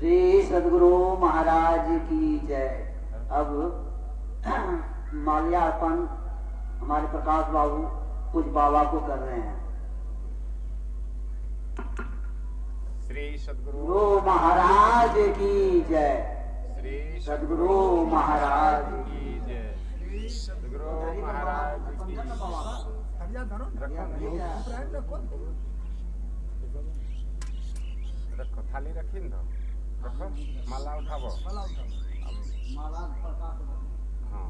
श्री सद्गुरु महाराज की जय। अब माल्यार्पण हमारे प्रकाश बाबू कुछ बाबा को कर रहे हैं। श्री सद्गुरु महाराज की जय। श्री सद्गुरु महाराज की जय। सद्गुरु महाराज की रखो थाली रखी न रखो माला उठावो हाँ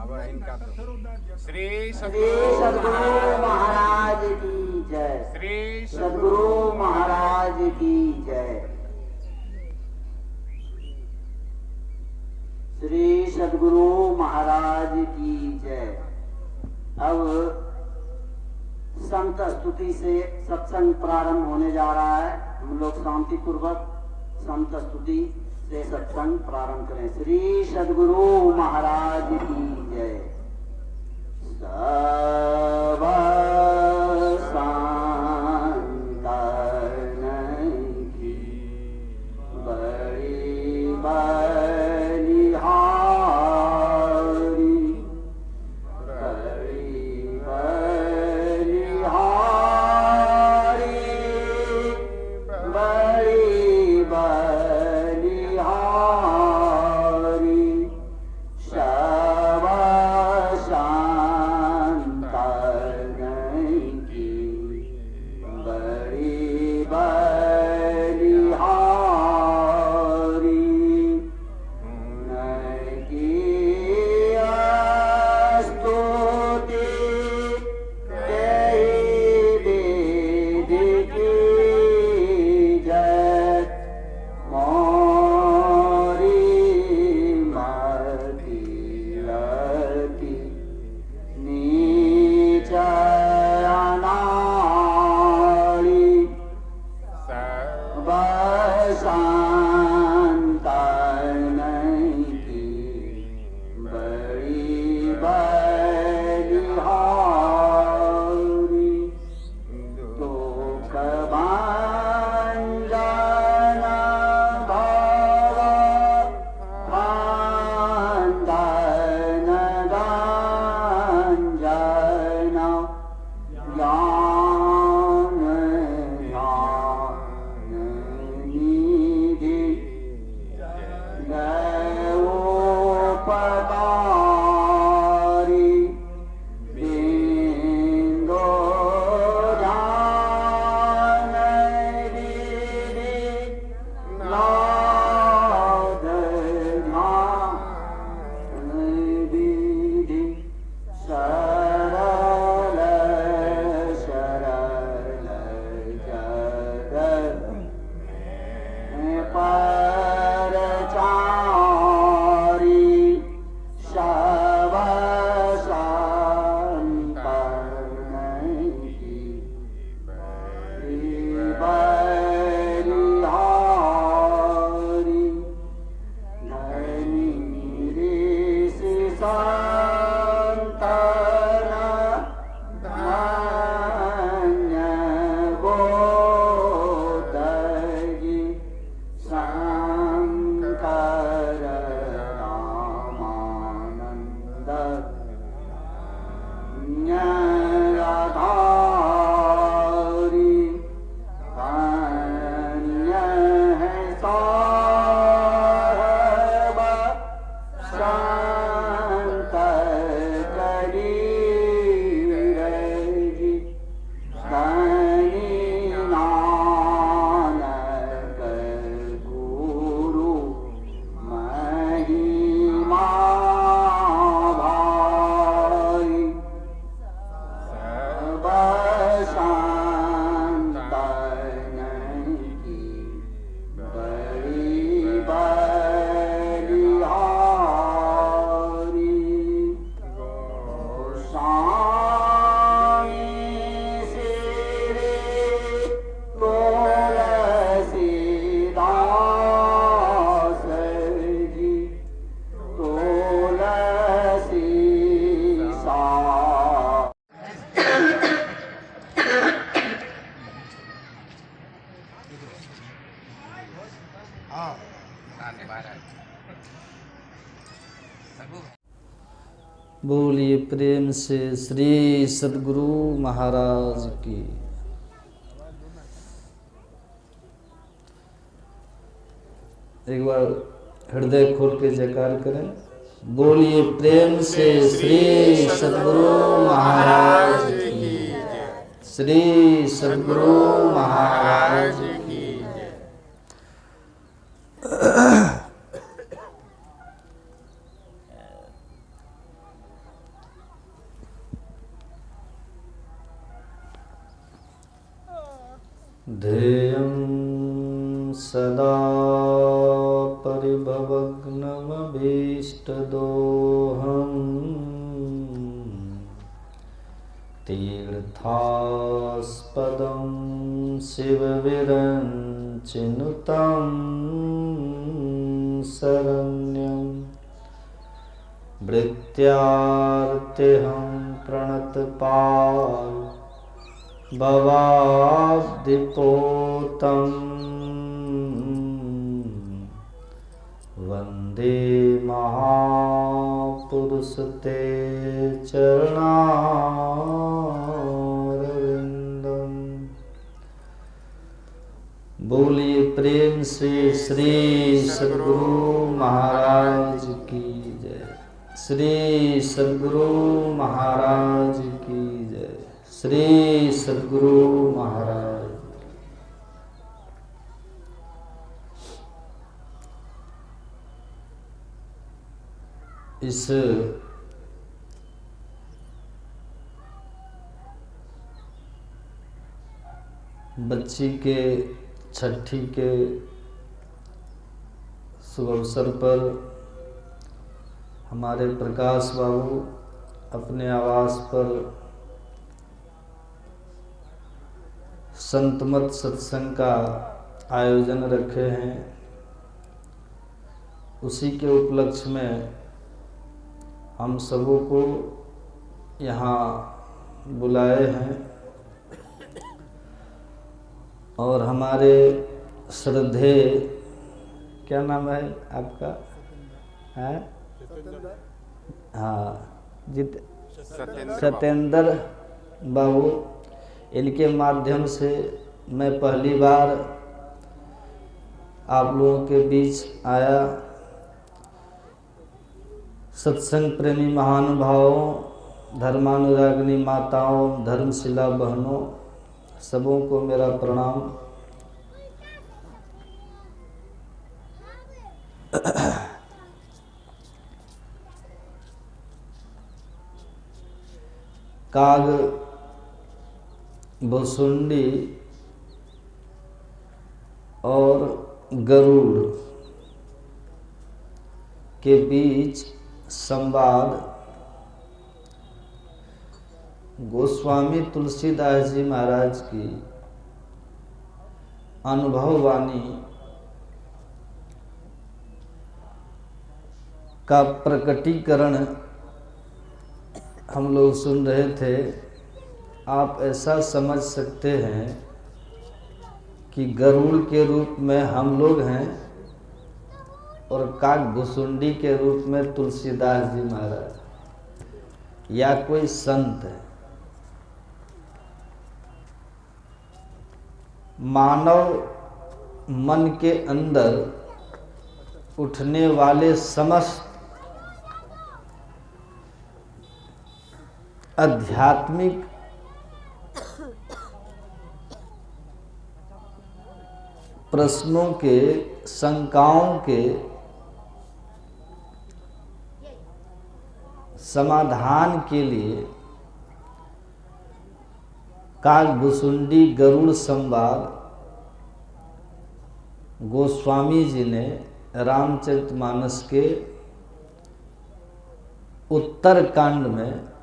अब इनका श्री सद्गुरु महाराज की जय। श्री सद्गुरु महाराज की जय। श्री सद्गुरु महाराज की जय। अब संत स्तुति से सत्संग प्रारंभ होने जा रहा है। हम लोग शांति पूर्वक संत स्तुति से सत्संग प्रारंभ करें। श्री सद्गुरु महाराज की जय। Shava बोलिए प्रेम से श्री सद्गुरु महाराज की। एक बार हृदय खोल के जयकार करें। बोलिए प्रेम से श्री सद्गुरु महाराज की, श्री सद्गुरु महाराज की। ध्येयं सदा परिभवग्नमभीष्टदोहम् तीर्थास्पदं शिवविरञ्चिनुतं शरण्यं भृत्यार्तिहं प्रणतपाल भवाब्धिपोतं वन्दे महापुरुष ते चरणारविन्दम्। बोलिए प्रेम से श्री सद्गुरु महाराज की जय, श्री सद्गुरु महाराज की जय, श्री सद्गुरु महाराज। इस बच्ची के छठी के शुभ अवसर पर हमारे प्रकाश बाबू अपने आवास पर संतमत सत्संग का आयोजन रखे हैं। उसी के उपलक्ष्य में हम सबों को यहाँ बुलाए हैं और हमारे श्रद्धेय, क्या नाम है आपका? है हाँ, सत्येंद्र बाबू, इनके माध्यम से मैं पहली बार आप लोगों के बीच आया। सत्संग प्रेमी महानुभावों, धर्मानुरागिनी माताओं, धर्मशिला बहनों, सबों को मेरा प्रणाम। काग भुसुंडी और गरुड़ के बीच संवाद गोस्वामी तुलसीदास जी महाराज की अनुभव वाणी का प्रकटीकरण हम लोग सुन रहे थे। आप ऐसा समझ सकते हैं कि गरुड़ के रूप में हम लोग हैं और काग भुसुंडी के रूप में तुलसीदास जी महाराज या कोई संत है। मानव मन के अंदर उठने वाले समस्त आध्यात्मिक प्रश्नों के, शंकाओं के समाधान के लिए काग भुसुंडी गरुड़ संवाद गोस्वामी जी ने रामचरितमानस के उत्तर कांड में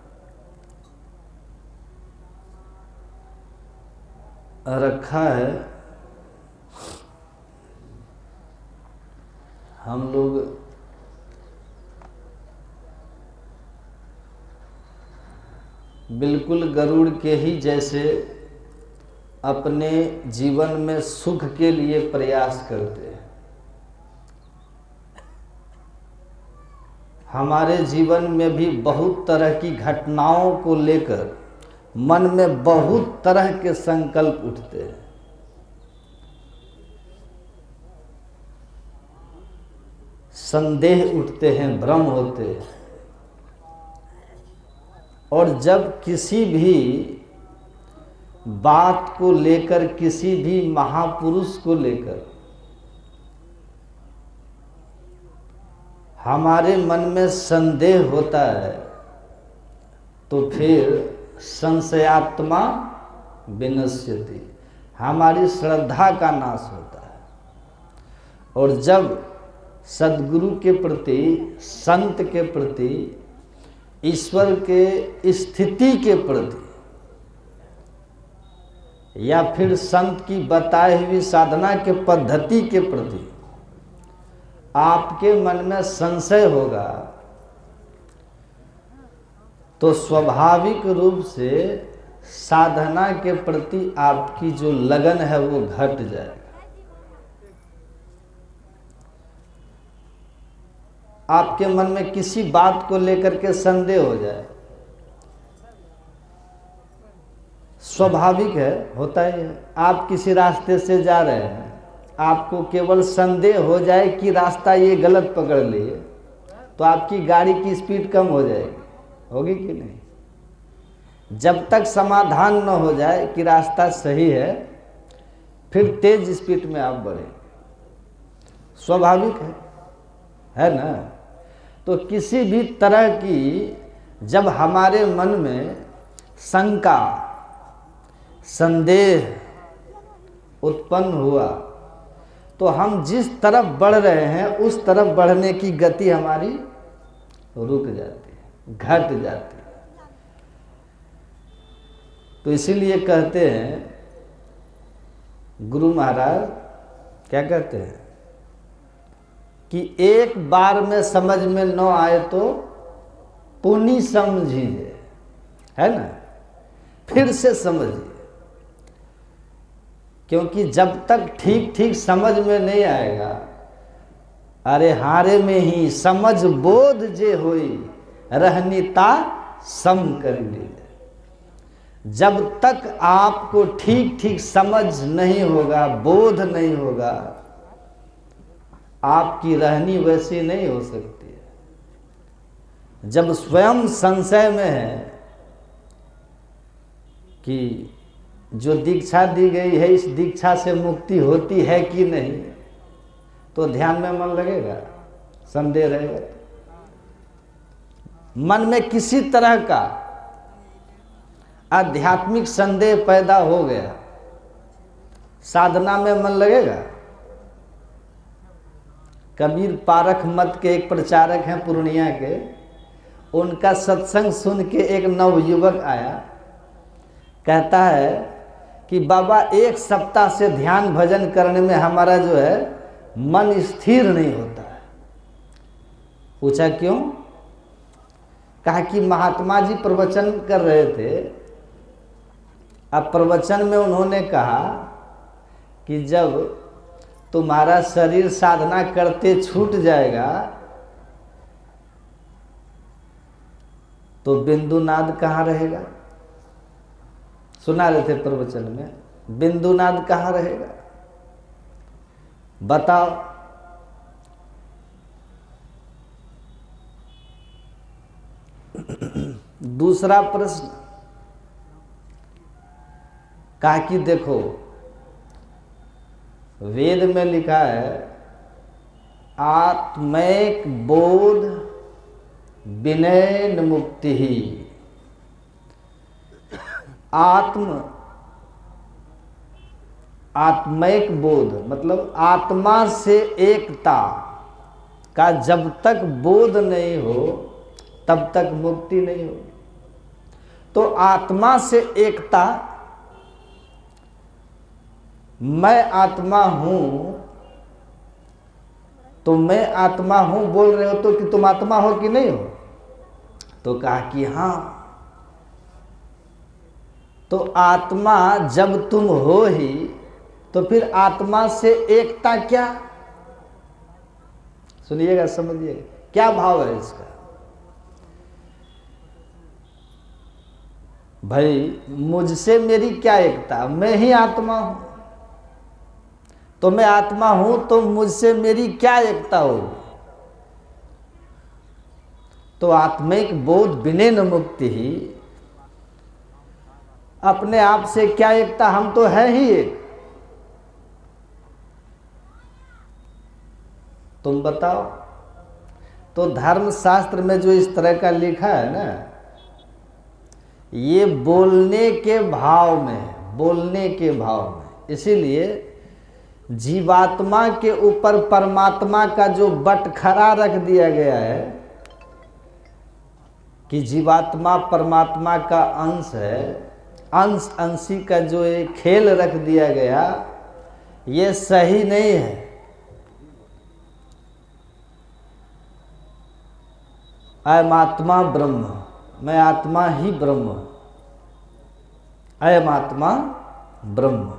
रखा है। हम लोग बिल्कुल गरुड़ के ही जैसे अपने जीवन में सुख के लिए प्रयास करते हैं। हमारे जीवन में भी बहुत तरह की घटनाओं को लेकर मन में बहुत तरह के संकल्प उठते हैं। संदेह उठते हैं, भ्रम होते हैं। और जब किसी भी बात को लेकर, किसी भी महापुरुष को लेकर हमारे मन में संदेह होता है, तो फिर संशयात्मा विनश्यति, हमारी श्रद्धा का नाश होता है। और जब सद्गुरु के प्रति, संत के प्रति, ईश्वर के स्थिति के प्रति, या फिर संत की बताई हुई साधना के पद्धति के प्रति आपके मन में संशय होगा, तो स्वाभाविक रूप से साधना के प्रति आपकी जो लगन है वो घट जाएगा। आपके मन में किसी बात को लेकर के संदेह हो जाए, स्वाभाविक है, होता ही है। आप किसी रास्ते से जा रहे हैं, आपको केवल संदेह हो जाए कि रास्ता ये गलत पकड़ लिए, तो आपकी गाड़ी की स्पीड कम हो जाएगी, होगी कि नहीं? जब तक समाधान न हो जाए कि रास्ता सही है, फिर तेज स्पीड में आप बढ़े, स्वाभाविक है ना? तो किसी भी तरह की जब हमारे मन में शंका, संदेह उत्पन्न हुआ, तो हम जिस तरफ बढ़ रहे हैं उस तरफ बढ़ने की गति हमारी रुक जाती है, घट जाती है। तो इसीलिए कहते हैं गुरु महाराज, क्या कहते हैं कि एक बार में समझ में न आए तो पुनि समझिए, है ना? फिर से समझिए, क्योंकि जब तक ठीक ठीक समझ में नहीं आएगा, अरे हारे में ही समझ बोध जे होई, रहनीता सम कर लीजिए। जब तक आपको ठीक ठीक समझ नहीं होगा, बोध नहीं होगा, आपकी रहनी वैसी नहीं हो सकती है। जब स्वयं संशय में है कि जो दीक्षा दी गई है, इस दीक्षा से मुक्ति होती है कि नहीं, तो ध्यान में मन लगेगा, संदेह रहेगा। मन में किसी तरह का आध्यात्मिक संदेह पैदा हो गया, साधना में मन लगेगा। कबीर पारख मत के एक प्रचारक हैं पूर्णिया के, उनका सत्संग सुन के एक नवयुवक आया, कहता है कि बाबा एक सप्ताह से ध्यान भजन करने में हमारा जो है मन स्थिर नहीं होता है। पूछा क्यों? कहा कि महात्मा जी प्रवचन कर रहे थे, अब प्रवचन में उन्होंने कहा कि जब तुम्हारा शरीर साधना करते छूट जाएगा तो बिंदुनाद कहाँ रहेगा? सुना रहे थे प्रवचन में, बिंदुनाद कहाँ रहेगा बताओ? दूसरा प्रश्न, कहा कि देखो वेद में लिखा है आत्मैक बोध विनयन मुक्ति ही। आत्मैक बोध मतलब आत्मा से एकता का जब तक बोध नहीं हो तब तक मुक्ति नहीं हो। तो आत्मा से एकता, मैं आत्मा हूं, तो मैं आत्मा हूं बोल रहे हो तो कि तुम आत्मा हो कि नहीं हो? तो कहा कि हां। तो आत्मा जब तुम हो ही, तो फिर आत्मा से एकता क्या? सुनिएगा, समझिएगा क्या भाव है इसका। भाई मुझसे मेरी क्या एकता, मैं ही आत्मा हूं, तो मैं आत्मा हूं तो मुझसे मेरी क्या एकता होगी। तो आत्मिक बोध विनय न मुक्ति ही, अपने आप से क्या एकता, हम तो है ही एक। तुम बताओ। तो धर्मशास्त्र में जो इस तरह का लिखा है ना, ये बोलने के भाव में, बोलने के भाव में। इसीलिए जीवात्मा के ऊपर परमात्मा का जो बटखरा रख दिया गया है कि जीवात्मा परमात्मा का अंश है, अंश अंशी का जो एक खेल रख दिया गया, ये सही नहीं है। अयम आत्मा ब्रह्म, मैं आत्मा ही ब्रह्म, अयम आत्मा ब्रह्म,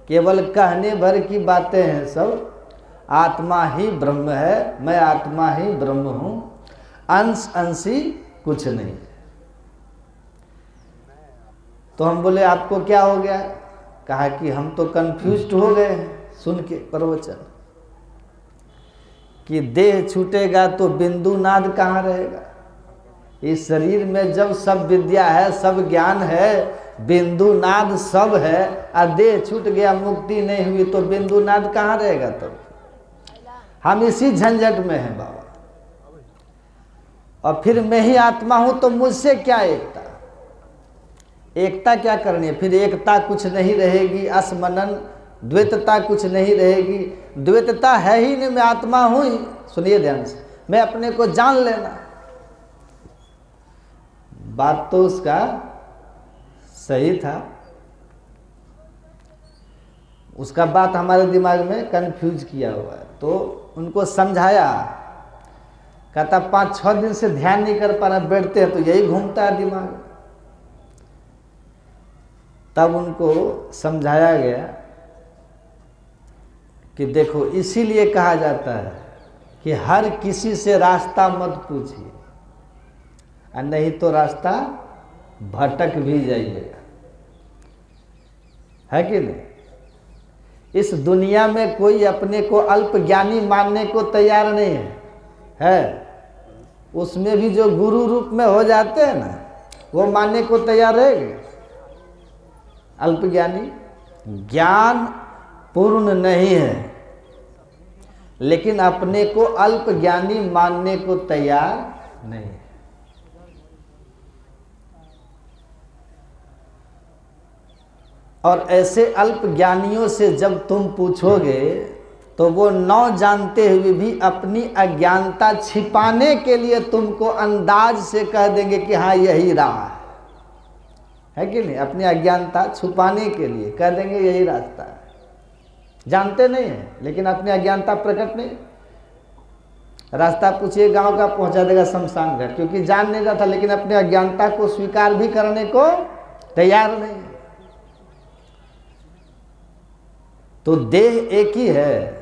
केवल कहने भर की बातें हैं सब। आत्मा ही ब्रह्म है, मैं आत्मा ही ब्रह्म हूं, अंश अंशी कुछ नहीं। तो हम बोले आपको क्या हो गया? कहा कि हम तो कंफ्यूज्ड हो गए हैं सुन के प्रवचन, कि देह छूटेगा तो बिंदु नाद कहाँ रहेगा। इस शरीर में जब सब विद्या है, सब ज्ञान है, बिंदु नाद सब है, और देह छूट गया, मुक्ति नहीं हुई, तो बिंदु नाद कहाँ रहेगा? तब हम इसी झंझट में हैं बाबा। और फिर मैं ही आत्मा हूं तो मुझसे क्या एकता? एकता क्या करनी है? फिर एकता कुछ नहीं रहेगी, असमनन द्वैतता कुछ नहीं रहेगी। द्वैतता है ही नहीं, मैं आत्मा हूं ही। सुनिए ध्यान से, मैं अपने को जान लेना। बात तो उसका सही था, उसका बात हमारे दिमाग में कंफ्यूज किया हुआ है। तो उनको समझाया, कहता 5-6 दिन से ध्यान नहीं कर पा रहा, बैठते हैं तो यही घूमता है दिमाग। तब उनको समझाया गया कि देखो, इसीलिए कहा जाता है कि हर किसी से रास्ता मत पूछिए, और नहीं तो रास्ता भटक भी जाइएगा, है कि नहीं? इस दुनिया में कोई अपने को अल्प ज्ञानी मानने को तैयार नहीं है। उसमें भी जो गुरु रूप में हो जाते हैं ना, वो मानने को तैयार रहेंगे। अल्प ज्ञानी ज्ञान पूर्ण नहीं है, लेकिन अपने को अल्प ज्ञानी मानने को तैयार नहीं है। और ऐसे अल्प ज्ञानियों से जब तुम पूछोगे तो वो न जानते हुए भी अपनी अज्ञानता छिपाने के लिए तुमको अंदाज से कह देंगे कि हाँ यही राह है कि नहीं? अपनी अज्ञानता छुपाने के लिए कह देंगे यही रास्ता है। जानते नहीं है, लेकिन अपनी अज्ञानता प्रकट नहीं। रास्ता पूछिए गांव का, पहुंचा देगा शमशान घाट, क्योंकि जान नहीं रहा था, लेकिन अपनी अज्ञानता को स्वीकार भी करने को तैयार नहीं। तो देह एक ही है,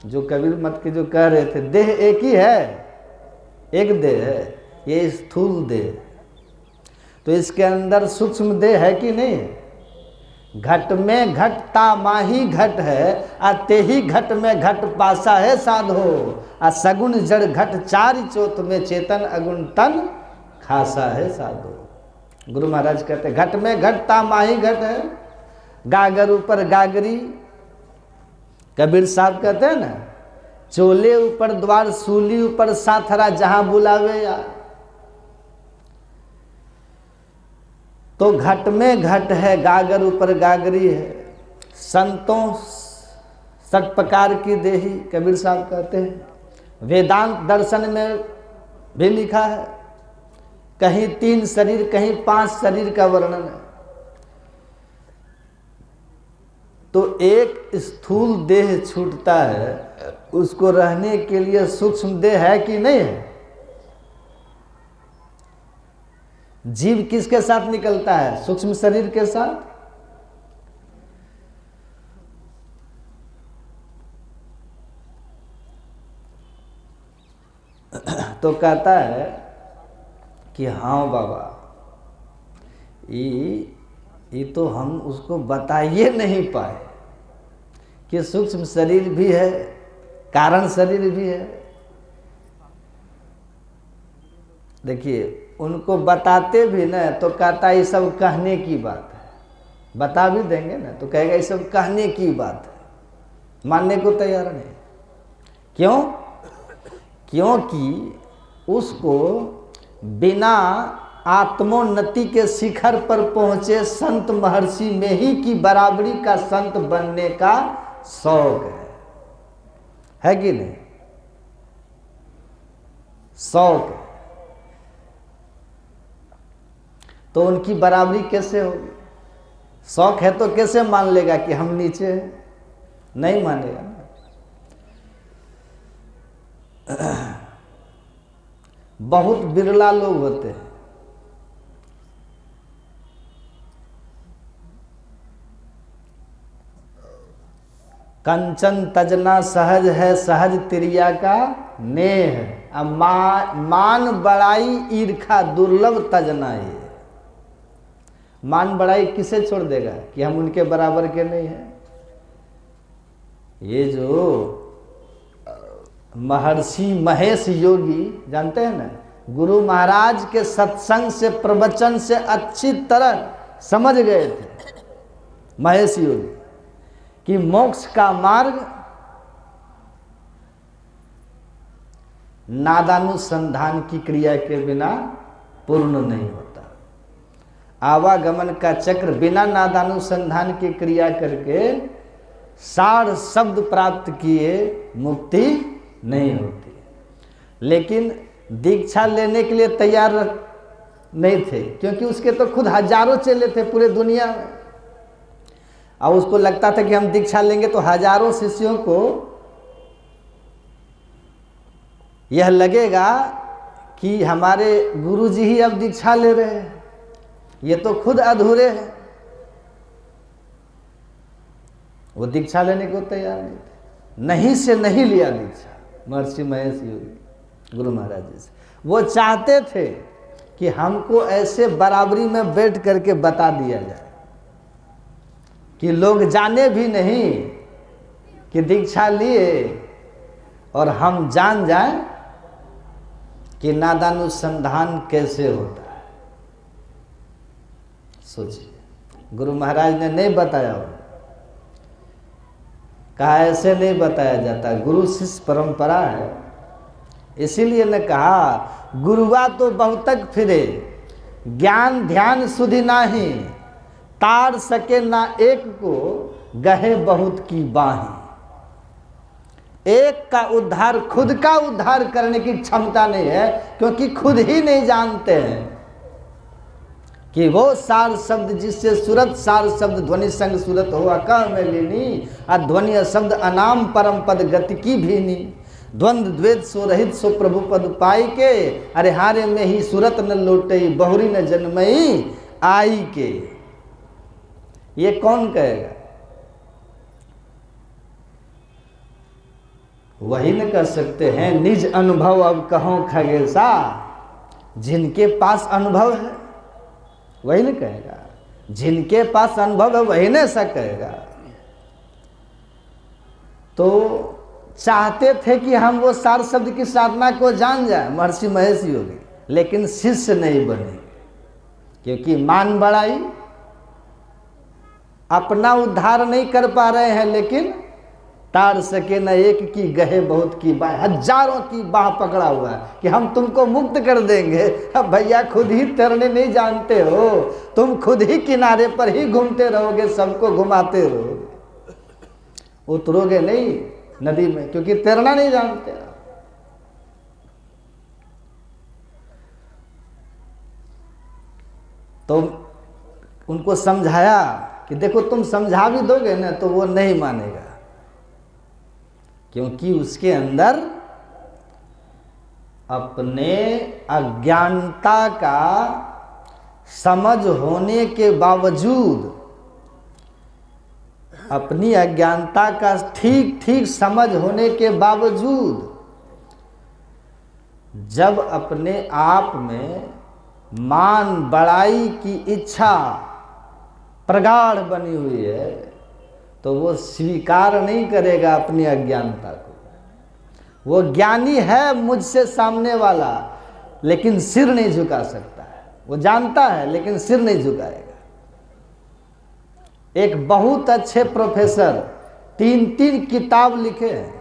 जो कबीर मत के जो कह रहे थे, देह एक ही है, एक देह है, ये स्थूल देह। तो इसके अंदर सूक्ष्म देह है कि नहीं? घट में घटता माही घट है, ते ही घट में घट पासा है साधो, सगुण जड़ घट चारि चौथ में चेतन अगुण तन खासा है साधो। गुरु महाराज कहते घट में घटता माही घट है, गागर ऊपर गागरी। कबीर साहब कहते हैं ना, चोले ऊपर द्वार, सूली ऊपर साथरा, जहां बुलावे यार। तो घट में घट है, गागर ऊपर गागरी है। संतों 6 प्रकार की देही, कबीर साहब कहते हैं। वेदांत दर्शन में भी लिखा है, कहीं 3 शरीर, कहीं 5 शरीर का वर्णन है। तो एक स्थूल देह छूटता है, उसको रहने के लिए सूक्ष्म देह है कि नहीं है? जीव किसके साथ निकलता है? सूक्ष्म शरीर के साथ। तो कहता है कि हाँ बाबा, ये तो हम उसको बताइए नहीं पाए कि सूक्ष्म शरीर भी है, कारण शरीर भी है। देखिए उनको बताते भी ना तो कहता ये सब कहने की बात है, बता भी देंगे ना तो कहेगा ये सब कहने की बात है, मानने को तैयार नहीं। क्यों? क्योंकि उसको बिना आत्मोन्नति के शिखर पर पहुंचे संत महर्षि में ही की बराबरी का संत बनने का शौक है कि नहीं? शौक है। तो उनकी बराबरी कैसे होगी? शौक है तो कैसे मान लेगा कि हम नीचे हैं? नहीं मानेगा ना। बहुत बिरला लोग होते हैं कंचन तजना सहज है, सहज तिरिया का नेह। मान बड़ाई ईर्खा दुर्लभ तजना। ये मान बड़ाई किसे छोड़ देगा कि हम उनके बराबर के नहीं हैं? ये जो महर्षि महेश योगी जानते हैं ना, गुरु महाराज के सत्संग से प्रवचन से अच्छी तरह समझ गए थे महेश योगी कि मोक्ष का मार्ग नादानुसंधान की क्रिया के बिना पूर्ण नहीं होता। आवागमन का चक्र बिना नादानुसंधान की क्रिया करके सार शब्द प्राप्त किए मुक्ति नहीं होती। लेकिन दीक्षा लेने के लिए तैयार नहीं थे, क्योंकि उसके तो खुद हजारों चेले थे पूरे दुनिया में, और उसको लगता था कि हम दीक्षा लेंगे तो हजारों शिष्यों को यह लगेगा कि हमारे गुरुजी ही अब दीक्षा ले रहे हैं, ये तो खुद अधूरे हैं। वो दीक्षा लेने को तैयार नहीं थे, नहीं से नहीं लिया दीक्षा महर्षि महेश योगी गुरु महाराज जी से। वो चाहते थे कि हमको ऐसे बराबरी में बैठ करके बता दिया जाए कि लोग जाने भी नहीं कि दीक्षा लिए, और हम जान जाएं कि नादानुसंधान कैसे होता है। सोचिए, गुरु महाराज ने नहीं बताया, कहा ऐसे नहीं बताया जाता, गुरु शिष्य परंपरा है। इसीलिए ने कहा गुरुआ तो बहुतक फिरे, ज्ञान ध्यान सुधि नाही, तार सके ना एक को, गहे बहुत की बाहें। एक का उद्धार, खुद का उद्धार करने की क्षमता नहीं है, क्योंकि खुद ही नहीं जानते हैं कि वो सार शब्द जिससे सूरत सार शब्द ध्वनि संग सूरत हो अकह में लीनी, अध्वनि शब्द अनाम परम पद गति की भीनी, द्वंद्व द्वैत सो रहित सो प्रभु पद पाई के, अरे हारे में ही सूरत न लौटई बहुरी न जन्मई आई के। ये कौन कहेगा? वही न कर सकते हैं। निज अनुभव अब कहो खगेशा, जिनके पास अनुभव है वही न कहेगा, जिनके पास अनुभव है वही न ऐसा कहेगा। तो चाहते थे कि हम वो सार शब्द की साधना को जान जाए महर्षि महेश योगी, लेकिन शिष्य नहीं बने, क्योंकि मान बड़ाई, अपना उद्धार नहीं कर पा रहे हैं, लेकिन तार सके न एक की गहे बहुत की बाह, हजारों की बाह पकड़ा हुआ है कि हम तुमको मुक्त कर देंगे। अब भैया खुद ही तैरने नहीं जानते हो, तुम खुद ही किनारे पर ही घूमते रहोगे, सबको घुमाते रहोगे, उतरोगे नहीं नदी में, क्योंकि तैरना नहीं जानते। तो उनको समझाया कि देखो तुम समझा भी दोगे ना तो वो नहीं मानेगा, क्योंकि उसके अंदर अपने अज्ञानता का समझ होने के बावजूद, अपनी अज्ञानता का ठीक ठीक समझ होने के बावजूद, जब अपने आप में मान बढ़ाई की इच्छा प्रगाढ़ बनी हुई है तो वो स्वीकार नहीं करेगा अपनी अज्ञानता को। वो ज्ञानी है मुझसे सामने वाला, लेकिन सिर नहीं झुका सकता है। वो जानता है लेकिन सिर नहीं झुकाएगा। एक बहुत अच्छे प्रोफेसर 3 किताब लिखे हैं,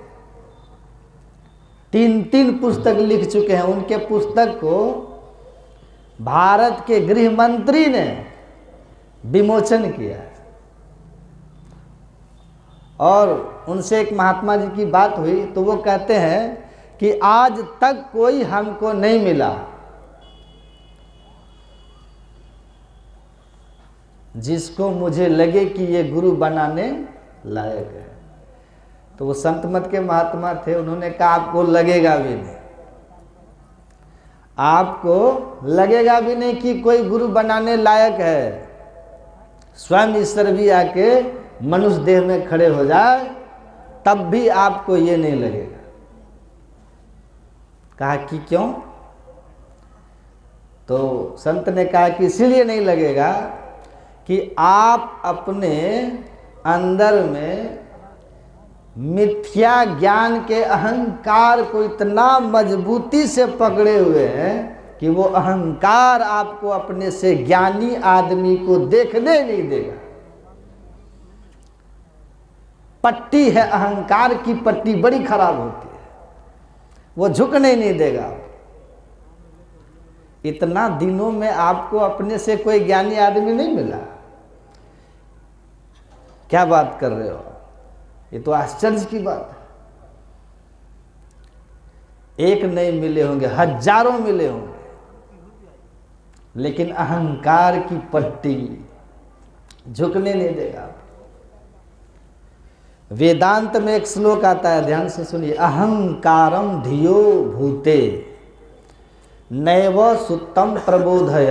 3 पुस्तक लिख चुके हैं। उनके पुस्तक को भारत के गृह मंत्री ने विमोचन किया है। और उनसे एक महात्मा जी की बात हुई तो वो कहते हैं कि आज तक कोई हमको नहीं मिला जिसको मुझे लगे कि ये गुरु बनाने लायक है। तो वो संत मत के महात्मा थे, उन्होंने कहा आपको लगेगा भी नहीं, आपको लगेगा भी नहीं कि कोई गुरु बनाने लायक है। स्वयं ईश्वर भी आके मनुष्य देह में खड़े हो जाए तब भी आपको ये नहीं लगेगा। कहा कि क्यों? तो संत ने कहा कि इसीलिए नहीं लगेगा कि आप अपने अंदर में मिथ्या ज्ञान के अहंकार को इतना मजबूती से पकड़े हुए हैं कि वो अहंकार आपको अपने से ज्ञानी आदमी को देखने नहीं देगा। पट्टी है, अहंकार की पट्टी बड़ी खराब होती है, वो झुकने नहीं देगा। इतना दिनों में आपको अपने से कोई ज्ञानी आदमी नहीं मिला, क्या बात कर रहे हो? ये तो आश्चर्य की बात है। एक नहीं मिले होंगे, हजारों मिले होंगे, लेकिन अहंकार की पट्टी झुकने नहीं देगा। वेदांत में एक श्लोक आता है, ध्यान से सुनिए। अहंकारम धियो भूते नैव सुत्तम प्रबोधय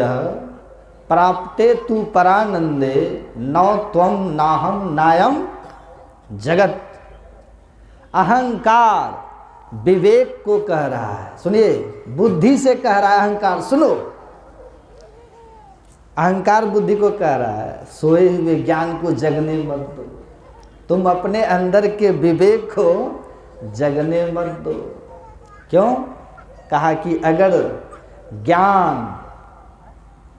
प्राप्ते तु परानंदे नौ त्वं नाहम नायम जगत। अहंकार विवेक को कह रहा है, सुनिए, बुद्धि से कह रहा है अहंकार। सुनो, अहंकार बुद्धि को कह रहा है सोए हुए ज्ञान को जगने मत दो, तुम अपने अंदर के विवेक को जगने मत दो। क्यों? कहा कि अगर ज्ञान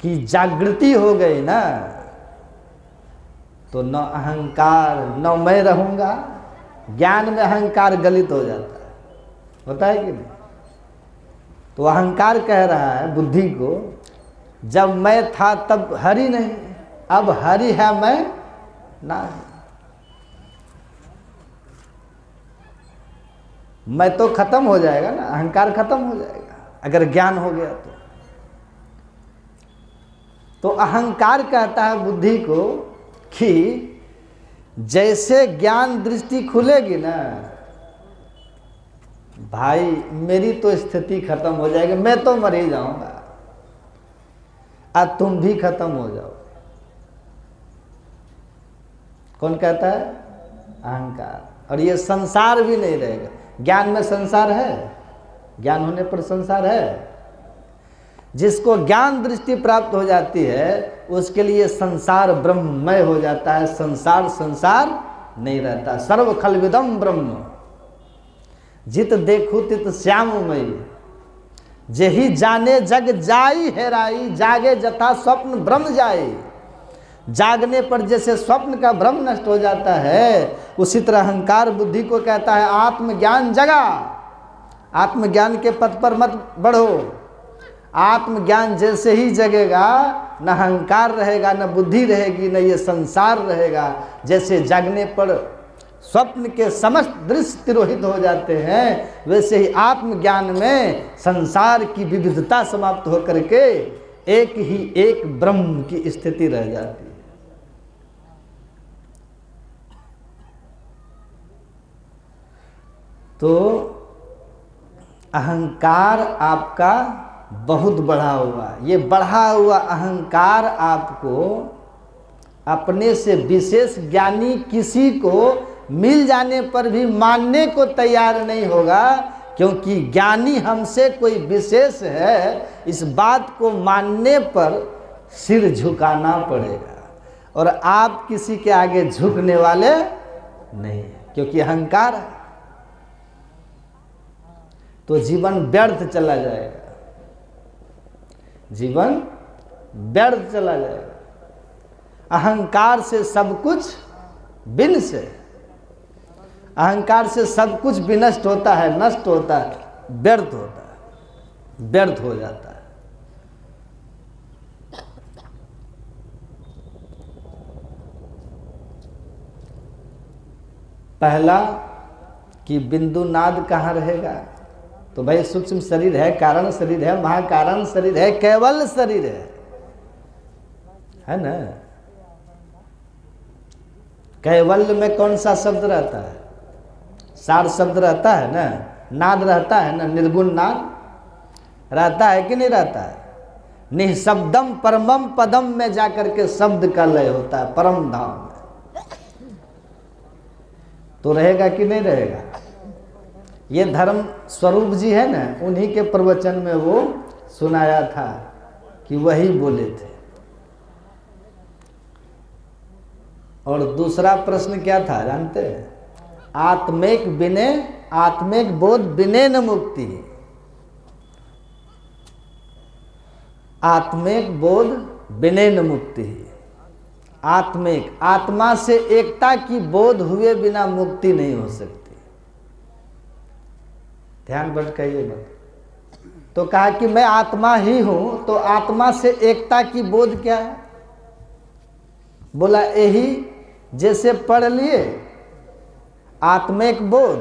की जागृति हो गई ना तो न अहंकार न मैं रहूंगा। ज्ञान में अहंकार गलित हो जाता है, होता है कि नहीं? तो अहंकार कह रहा है बुद्धि को, जब मैं था तब हरि नहीं, अब हरि है मैं नहीं। मैं तो खत्म हो जाएगा ना, अहंकार खत्म हो जाएगा अगर ज्ञान हो गया तो अहंकार कहता है बुद्धि को कि जैसे ज्ञान दृष्टि खुलेगी ना भाई, मेरी तो स्थिति खत्म हो जाएगी, मैं तो मर ही जाऊंगा, आज तुम भी खत्म हो जाओ। कौन कहता है? अहंकार। और ये संसार भी नहीं रहेगा। ज्ञान में संसार है, ज्ञान होने पर संसार है। जिसको ज्ञान दृष्टि प्राप्त हो जाती है उसके लिए संसार ब्रह्ममय हो जाता है, संसार संसार नहीं रहता। सर्व खलविदम ब्रह्म जित देखु तित श्याममयी, जेहि जाने जग जाई हेराई, जागे जथा स्वप्न ब्रह्म जाई। जागने पर जैसे स्वप्न का भ्रम नष्ट हो जाता है, उसी तरह अहंकार बुद्धि को कहता है आत्मज्ञान जगा, आत्मज्ञान के पथ पर मत बढ़ो। आत्मज्ञान जैसे ही जगेगा न अहंकार रहेगा, न बुद्धि रहेगी, न ये संसार रहेगा। जैसे जागने पर स्वप्न के समस्त दृश्य तिरोहित हो जाते हैं, वैसे ही आत्मज्ञान में संसार की विविधता समाप्त होकर के एक ही एक ब्रह्म की स्थिति रह जाती है। तो अहंकार आपका बहुत बढ़ा हुआ, ये बढ़ा हुआ अहंकार आपको अपने से विशेष ज्ञानी किसी को मिल जाने पर भी मानने को तैयार नहीं होगा, क्योंकि ज्ञानी हमसे कोई विशेष है इस बात को मानने पर सिर झुकाना पड़ेगा, और आप किसी के आगे झुकने वाले नहीं, क्योंकि अहंकार है तो जीवन व्यर्थ चला जाएगा, जीवन व्यर्थ चला जाएगा। अहंकार से सब कुछ विनष्ट है, अहंकार से सब कुछ विनष्ट होता है, नष्ट होता है, व्यर्थ होता है, व्यर्थ हो जाता है। पहला कि बिंदु नाद कहाँ रहेगा, तो भाई सूक्ष्म शरीर है, कारण शरीर है, महाकारण शरीर है, केवल शरीर है ना। कैवल्य में कौन सा शब्द रहता है, सार शब्द रहता है ना, नाद रहता है ना, निर्गुण नाद रहता है कि नहीं रहता है। निःशब्दम परमम पदम में जाकर के शब्द का लय होता है, परम धाम में, तो रहेगा कि नहीं रहेगा। ये धर्म स्वरूप जी है ना, उन्हीं के प्रवचन में वो सुनाया था कि वही बोले थे। और दूसरा प्रश्न क्या था जानते हैं, आत्मिक विनय, आत्मिक बोध विनय न मुक्ति, आत्मिक बोध विनय न मुक्ति। आत्मिक, आत्मा से एकता की बोध हुए बिना मुक्ति नहीं हो सकती। ध्यान भटकाइए मत। तो कहा कि मैं आत्मा ही हूं, तो आत्मा से एकता की बोध क्या है, बोला यही जैसे पढ़ लिए आत्मिक बोध,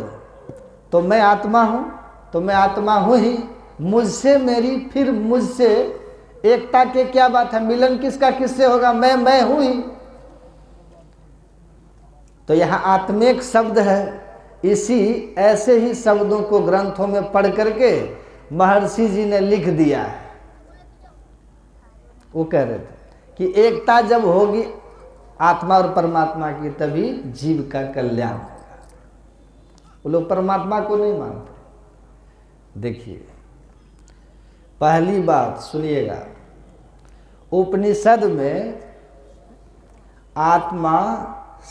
तो मैं आत्मा हूं, तो मैं आत्मा हूं ही, मुझसे मेरी, फिर मुझसे एकता के क्या बात है, मिलन किसका किससे होगा, मैं हूं ही। तो यहां आत्मिक शब्द है, इसी ऐसे ही शब्दों को ग्रंथों में पढ़ करके महर्षि जी ने लिख दिया है। वो कह रहे थे कि एकता जब होगी आत्मा और परमात्मा की, तभी जीव का कल्याण होगा। वो लोग परमात्मा को नहीं मानते। देखिए पहली बात सुनिएगा, उपनिषद में आत्मा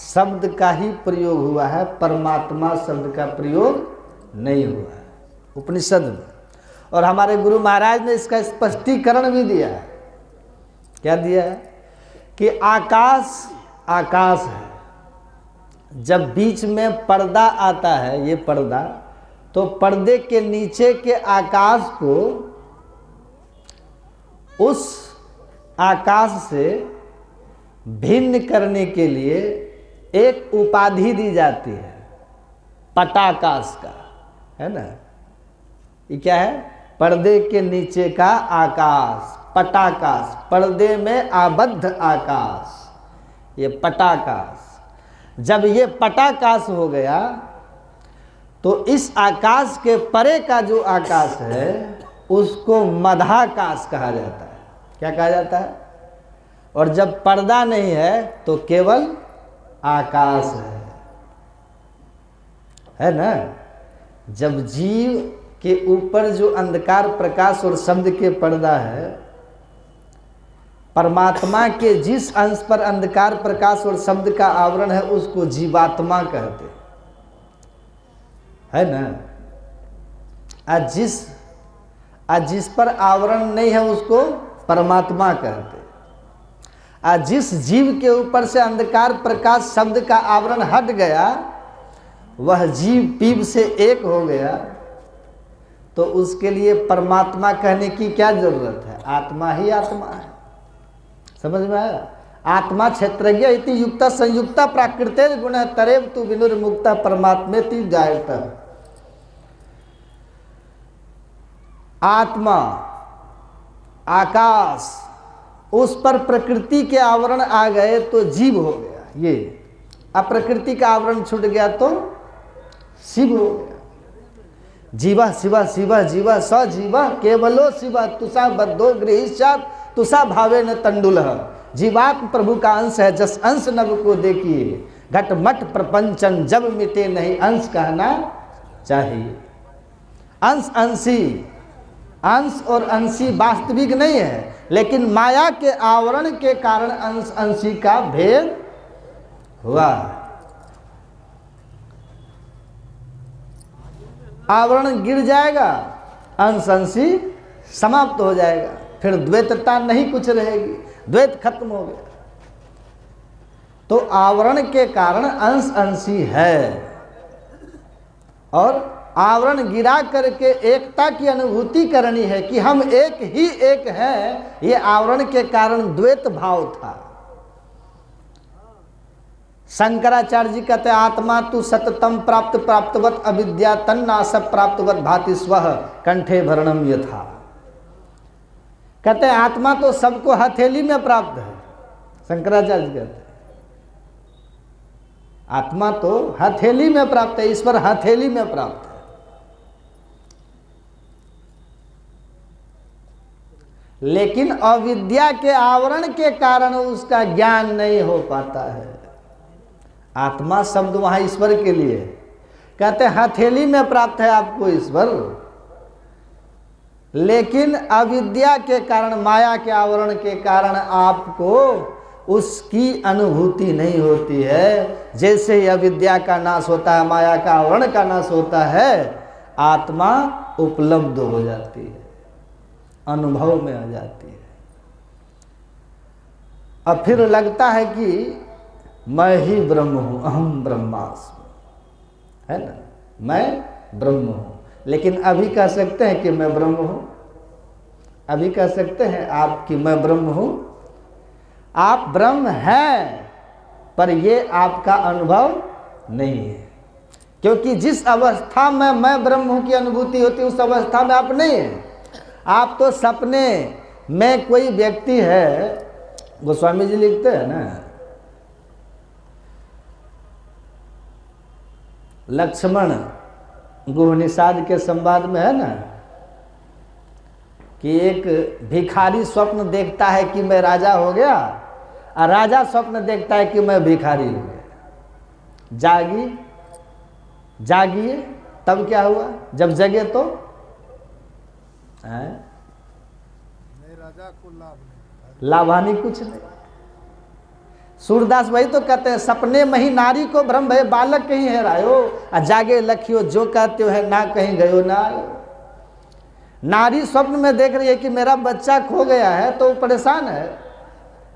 शब्द का ही प्रयोग हुआ है, परमात्मा शब्द का प्रयोग नहीं हुआ है उपनिषद में। और हमारे गुरु महाराज ने इसका स्पष्टीकरण भी दिया है। क्या दिया है कि आकाश आकाश है, जब बीच में पर्दा आता है, ये पर्दा, तो पर्दे के नीचे के आकाश को उस आकाश से भिन्न करने के लिए एक उपाधि दी जाती है, पटाकाश का, है ना। ये क्या है, पर्दे के नीचे का आकाश, पटाकाश, पर्दे में आबद्ध आकाश, ये पटाकाश। जब ये पटाकाश हो गया तो इस आकाश के परे का जो आकाश है उसको मधाकाश कहा जाता है। क्या कहा जाता है। और जब पर्दा नहीं है तो केवल आकाश है ना। जब जीव के ऊपर जो अंधकार प्रकाश और शब्द के पर्दा है, परमात्मा के जिस अंश पर अंधकार प्रकाश और शब्द का आवरण है उसको जीवात्मा कहते है ना। जिस पर आवरण नहीं है उसको परमात्मा कहते। जिस जीव के ऊपर से अंधकार प्रकाश शब्द का आवरण हट गया, वह जीव पीप से एक हो गया, तो उसके लिए परमात्मा कहने की क्या जरूरत है। आत्मा ही आत्मा है। समझ में आया। आत्मा क्षेत्रज्ञ इति युक्ता संयुक्ता प्राकृते गुण तरेव तु विनुर्मुक्ता परमात्मेति जायत। आत्मा आकाश, उस पर प्रकृति के आवरण आ गए तो जीव हो गया। ये अब प्रकृति का आवरण छूट गया तो शिव हो गया। जीवा शिवा शिवा जीवा स जीवा केवलो शिवा तुषा बद्धो गृहिष्यात् तुषा भावे न तंडुल। जीवात्म प्रभु का अंश है, जस अंश नभ को देखिए। घट मट प्रपंचन जब मिटे नहीं अंश कहना चाहिए। अंश अंशी, अंश और अंशी वास्तविक नहीं है, लेकिन माया के आवरण के कारण अंश अंशी का भेद हुआ। आवरण गिर जाएगा, अंश अंशी समाप्त हो जाएगा, फिर द्वैतता नहीं कुछ रहेगी, द्वैत खत्म हो गया। तो आवरण के कारण अंश अंशी है, और आवरण गिरा करके एकता की अनुभूति करनी है कि हम एक ही एक हैं। ये आवरण के कारण द्वैत भाव था। शंकराचार्य जी कहते हैं आत्मा तु सततम प्राप्त प्राप्तवत अविद्या तन्नाश प्राप्तवत भाति स्वः कंठे भरणम यथा। कहते हैं आत्मा तो सबको हथेली में प्राप्त है। शंकराचार्य कहते हैं आत्मा तो हथेली में प्राप्त है, ईश्वर हथेली में प्राप्त है। लेकिन अविद्या के आवरण के कारण उसका ज्ञान नहीं हो पाता है। आत्मा शब्द वहां ईश्वर के लिए, कहते हैं हथेली में प्राप्त है आपको ईश्वर, लेकिन अविद्या के कारण, माया के आवरण के कारण आपको उसकी अनुभूति नहीं होती है। जैसे ही अविद्या का नाश होता है, माया का आवरण का नाश होता है, आत्मा उपलब्ध हो जाती है, अनुभव में आ जाती है। अब फिर लगता है कि मैं ही ब्रह्म हूं, अहम ब्रह्मास्मि, है ना, मैं ब्रह्म हूं। लेकिन अभी कह सकते हैं कि मैं ब्रह्म हूं, अभी कह सकते हैं आप कि मैं ब्रह्म हूं। आप ब्रह्म हैं, पर ये आपका अनुभव नहीं है, क्योंकि जिस अवस्था में मैं ब्रह्म हूं की अनुभूति होती है, उस अवस्था में आप नहीं है। आप तो सपने में कोई व्यक्ति है, गोस्वामी जी लिखते हैं ना, लक्ष्मण गुहनिषाद के संवाद में है ना, कि एक भिखारी स्वप्न देखता है कि मैं राजा हो गया, और राजा स्वप्न देखता है कि मैं भिखारी हो गया। जागिए, तब क्या हुआ? जब जगे तो राजा को लाभानी कुछ नहीं। सूरदास वही तो कहते हैं, सपने में ही नारी को भ्रम भय बालक कहीं है रायो, और जागे लखियो जो कहते हो है ना कहीं गयो ना आयो। नारी स्वप्न में देख रही है कि मेरा बच्चा खो गया है, तो परेशान है,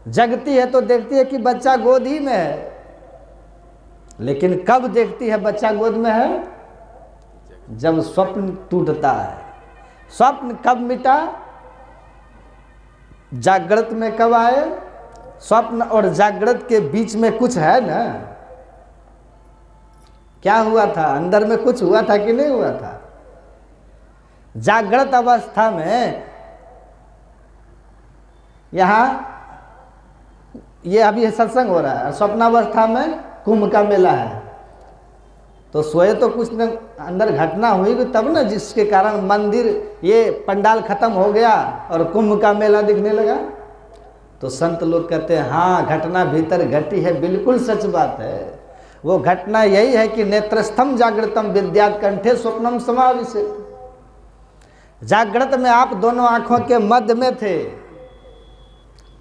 जगती है तो देखती है कि बच्चा गोद ही में है, लेकिन कब देखती है बच्चा गोद में है? जब स्वप्न टूटता है। स्वप्न कब मिटा? जागृत में कब आए? स्वप्न और जागृत के बीच में कुछ है ना। क्या हुआ था? अंदर में कुछ हुआ था कि नहीं हुआ था? जागृत अवस्था में यहां ये अभी सत्संग हो रहा है, स्वप्नावस्था में कुंभ का मेला है, तो सोए तो कुछ न अंदर घटना हुई तब ना, जिसके कारण मंदिर ये पंडाल खत्म हो गया और कुंभ का मेला दिखने लगा। तो संत लोग कहते हैं हाँ, घटना भीतर घटी है, बिल्कुल सच बात है। वो घटना यही है कि नेत्रस्थम जागृतम विद्यात कंठे स्वप्नम समाविशेत। जागृत में आप दोनों आंखों के मध्य में थे,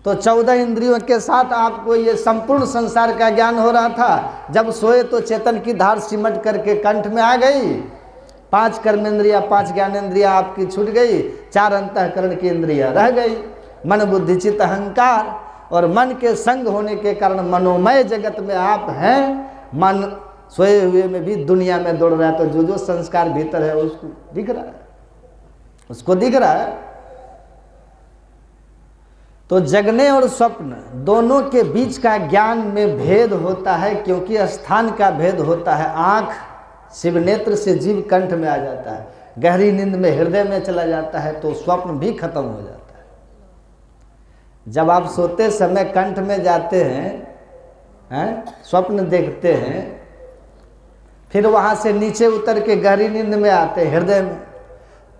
तो 14 इंद्रियों के साथ आपको ये संपूर्ण संसार का ज्ञान हो रहा था। जब सोए तो चेतन की धार सिमट करके कंठ में आ गई, 5 कर्मेंद्रिया 5 ज्ञानेंद्रिया आपकी छूट गई, 4 अंतःकरण की इंद्रिया रह गई, मन बुद्धि चित्त अहंकार, और मन के संग होने के कारण मनोमय जगत में आप हैं। मन सोए हुए में भी दुनिया में दौड़ रहा है, तो जो जो संस्कार भीतर है उसको दिख रहा है, उसको दिख रहा है। तो जगने और स्वप्न दोनों के बीच का ज्ञान में भेद होता है, क्योंकि स्थान का भेद होता है। आँख शिव नेत्र से जीव कंठ में आ जाता है, गहरी नींद में हृदय में चला जाता है, तो स्वप्न भी खत्म हो जाता है। जब आप सोते समय कंठ में जाते हैं, स्वप्न देखते हैं, फिर वहाँ से नीचे उतर के गहरी नींद में आते हैं हृदय में,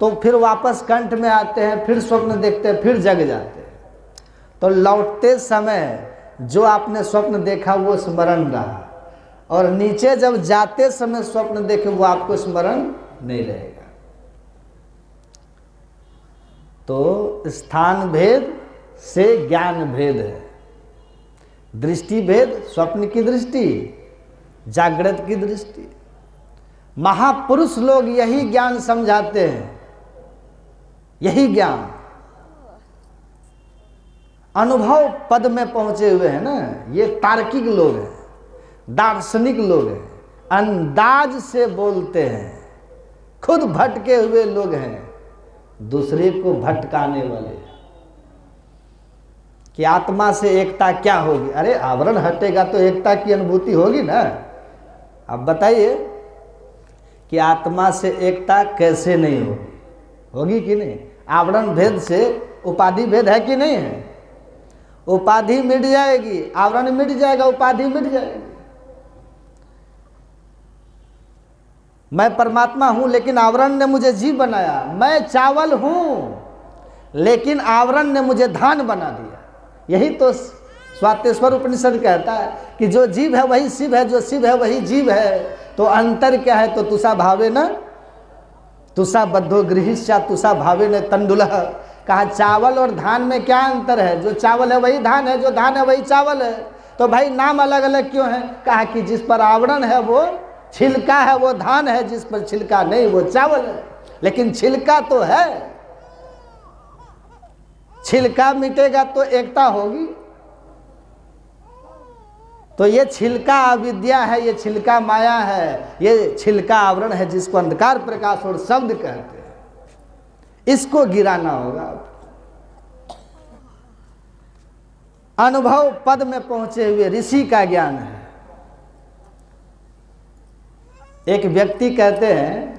तो फिर वापस कंठ में आते हैं, फिर स्वप्न देखते हैं, फिर जग जाते हैं। तो लौटते समय जो आपने स्वप्न देखा वो स्मरण रहा, और नीचे जब जाते समय स्वप्न देखे वो आपको स्मरण नहीं रहेगा। तो स्थान भेद से ज्ञान भेद है। दृष्टि भेद, स्वप्न की दृष्टि, जागृत की दृष्टि। महापुरुष लोग यही ज्ञान समझाते हैं, यही ज्ञान अनुभव पद में पहुंचे हुए हैं ना। ये तार्किक लोग हैं, दार्शनिक लोग हैं, अंदाज से बोलते हैं, खुद भटके हुए लोग हैं, दूसरे को भटकाने वाले। कि आत्मा से एकता क्या होगी? अरे आवरण हटेगा तो एकता की अनुभूति होगी ना। अब बताइए कि आत्मा से एकता कैसे नहीं होगी? होगी कि नहीं? आवरण भेद से उपाधि भेद है कि नहीं है? उपाधि मिट जाएगी, आवरण मिट जाएगा, उपाधि मिट जाएगी। मैं परमात्मा हूं लेकिन आवरण ने मुझे जीव बनाया। मैं चावल हूं लेकिन आवरण ने मुझे धान बना दिया। यही तो स्वातेश्वर उपनिषद कहता है कि जो जीव है वही शिव है, जो शिव है वही जीव है। तो अंतर क्या है? तो तुषा भावे न तुषा बद्धो गृहिष्या तुषा भावे न तंडुलः। कहा चावल और धान में क्या अंतर है? जो चावल है वही धान है, जो धान है वही चावल है। तो भाई नाम अलग अलग क्यों है? कहा कि जिस पर आवरण है वो छिलका है, वो धान है, जिस पर छिलका नहीं वो चावल है। लेकिन छिलका तो है, छिलका मिटेगा तो एकता होगी। तो ये छिलका अविद्या है, ये छिलका माया है, ये छिलका आवरण है जिसको अंधकार प्रकाश और शब्द कहते हैं। इसको गिराना होगा। अनुभव पद में पहुंचे हुए ऋषि का ज्ञान है। एक व्यक्ति कहते हैं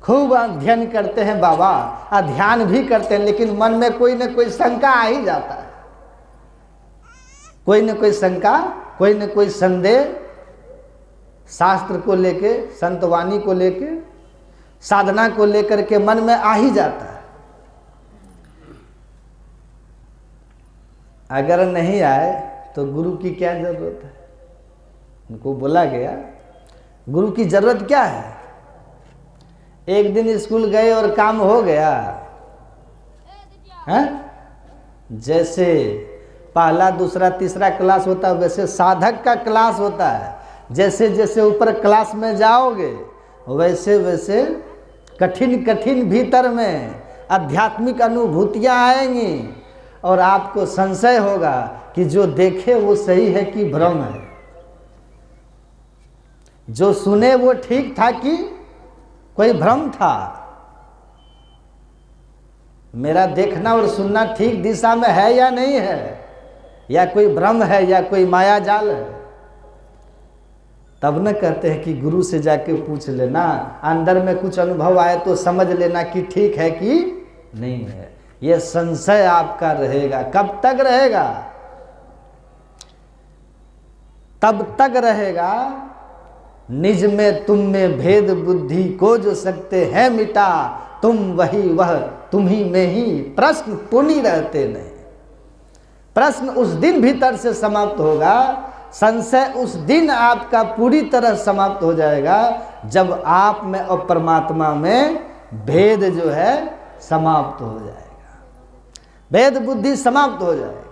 खूब अध्ययन करते हैं बाबा, ध्यान भी करते हैं, लेकिन मन में कोई न कोई शंका आ ही जाता है, कोई न कोई शंका, कोई न कोई संदेह, शास्त्र को लेके, संतवाणी को लेके, साधना को लेकर के मन में आ ही जाता है। अगर नहीं आए तो गुरु की क्या जरूरत है? उनको बोला गया गुरु की जरूरत क्या है? एक दिन स्कूल गए और काम हो गया है? जैसे पहला दूसरा तीसरा क्लास होता है वैसे साधक का क्लास होता है। जैसे जैसे ऊपर क्लास में जाओगे वैसे वैसे कठिन कठिन भीतर में आध्यात्मिक अनुभूतियां आएंगी और आपको संशय होगा कि जो देखे वो सही है कि भ्रम है, जो सुने वो ठीक था कि कोई भ्रम था। मेरा देखना और सुनना ठीक दिशा में है या नहीं है, या कोई भ्रम है या कोई माया जाल है। तब न कहते हैं कि गुरु से जाके पूछ लेना, अंदर में कुछ अनुभव आए तो समझ लेना कि ठीक है कि नहीं है। यह संशय आपका रहेगा। कब तक रहेगा? तब तक रहेगा निज में तुम में भेद बुद्धि को जो सकते हैं मिटा, तुम वही वह तुम ही में ही प्रश्न पुनि रहते नहीं। प्रश्न उस दिन भीतर से समाप्त होगा, संशय उस दिन आपका पूरी तरह समाप्त हो जाएगा जब आप में और परमात्मा में भेद जो है समाप्त हो जाएगा, भेद बुद्धि समाप्त हो जाएगी,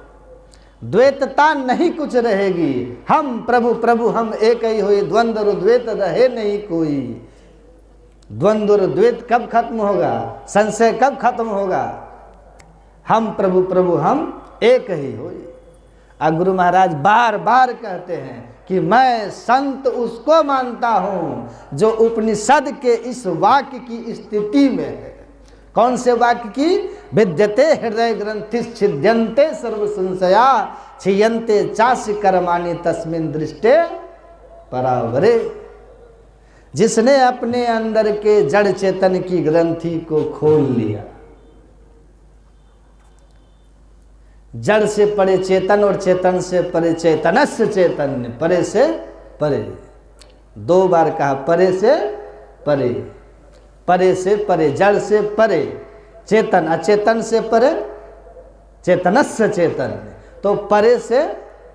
द्वैतता नहीं कुछ रहेगी। हम प्रभु प्रभु हम एक ही होई, द्वंद्व और द्वैत रहे नहीं कोई। द्वंद्व और द्वैत कब खत्म होगा? संशय कब खत्म होगा? हम प्रभु प्रभु हम एक ही होई। गुरु महाराज बार बार कहते हैं कि मैं संत उसको मानता हूं जो उपनिषद के इस वाक्य की स्थिति में है। कौन से वाक्य की? विद्यते हृदय ग्रंथि छिद्यन्ते सर्व संशया छियन्ते चास्य कर्माणि तस्मिन् दृष्टे परावरे। जिसने अपने अंदर के जड़ चेतन की ग्रंथि को खोल लिया, जड़ से परे चेतन और चेतन से परे चैतन्य चैतन्य, परे से परे, दो बार कहा परे से परे, परे से परे, जड़ से परे चेतन, अचेतन से परे चेतनस्य चैतन्य, तो परे से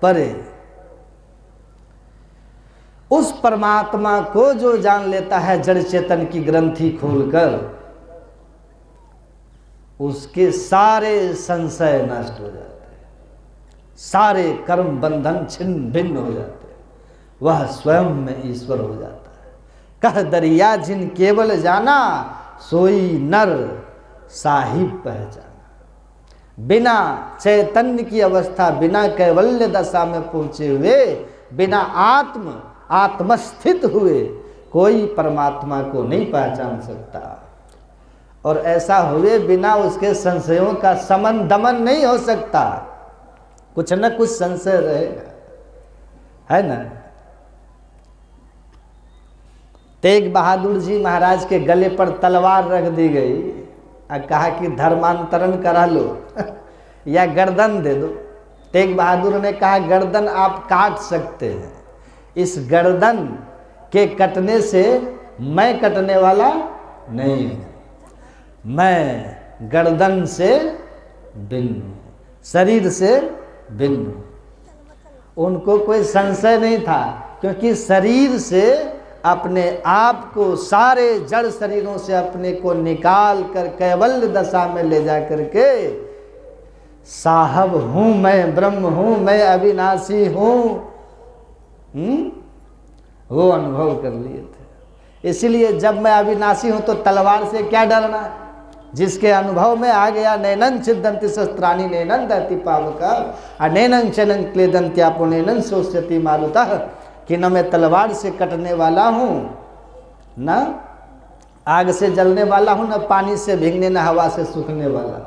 परे। उस परमात्मा को जो जान लेता है जड़ चेतन की ग्रंथि खोलकर, उसके सारे संशय नष्ट हो जाते हैं, सारे कर्म बंधन छिन्न भिन्न हो जाते हैं, वह स्वयं में ईश्वर हो जाता है। कह दरिया जिन केवल जाना, सोई नर साहिब पहचाना। बिना चैतन्य की अवस्था, बिना कैवल्य दशा में पहुंचे हुए, बिना आत्मस्थित हुए कोई परमात्मा को नहीं पहचान सकता। और ऐसा हुए बिना उसके संशयों का समन दमन नहीं हो सकता। कुछ न कुछ संशय रहेगा, है ना। तेग बहादुर जी महाराज के गले पर तलवार रख दी गई और कहा कि धर्मांतरण करा लो या गर्दन दे दो। तेग बहादुर ने कहा गर्दन आप काट सकते हैं, इस गर्दन के कटने से मैं कटने वाला नहीं हूं, मैं गर्दन से भिन्न हूं, शरीर से भिन्न हूं। उनको कोई संशय नहीं था, क्योंकि शरीर से अपने आप को, सारे जड़ शरीरों से अपने को निकाल कर कैवल्य दशा में ले जा करके साहब हूं मैं, ब्रह्म हूं मैं, अविनाशी हूं, वो अनुभव कर लिए थे। इसलिए जब मैं अविनाशी हूं तो तलवार से क्या डरना है। जिसके अनुभव में आ गया, नैनन छिदंति शस्त्राणि नैनन दहति पावका अनैनन चलन क्लेदंत्यापो नैनन शोष्यति मारुतः, कि न मैं तलवार से कटने वाला हूं, न आग से जलने वाला हूं, न पानी से भीगने, न हवा से सूखने वाला।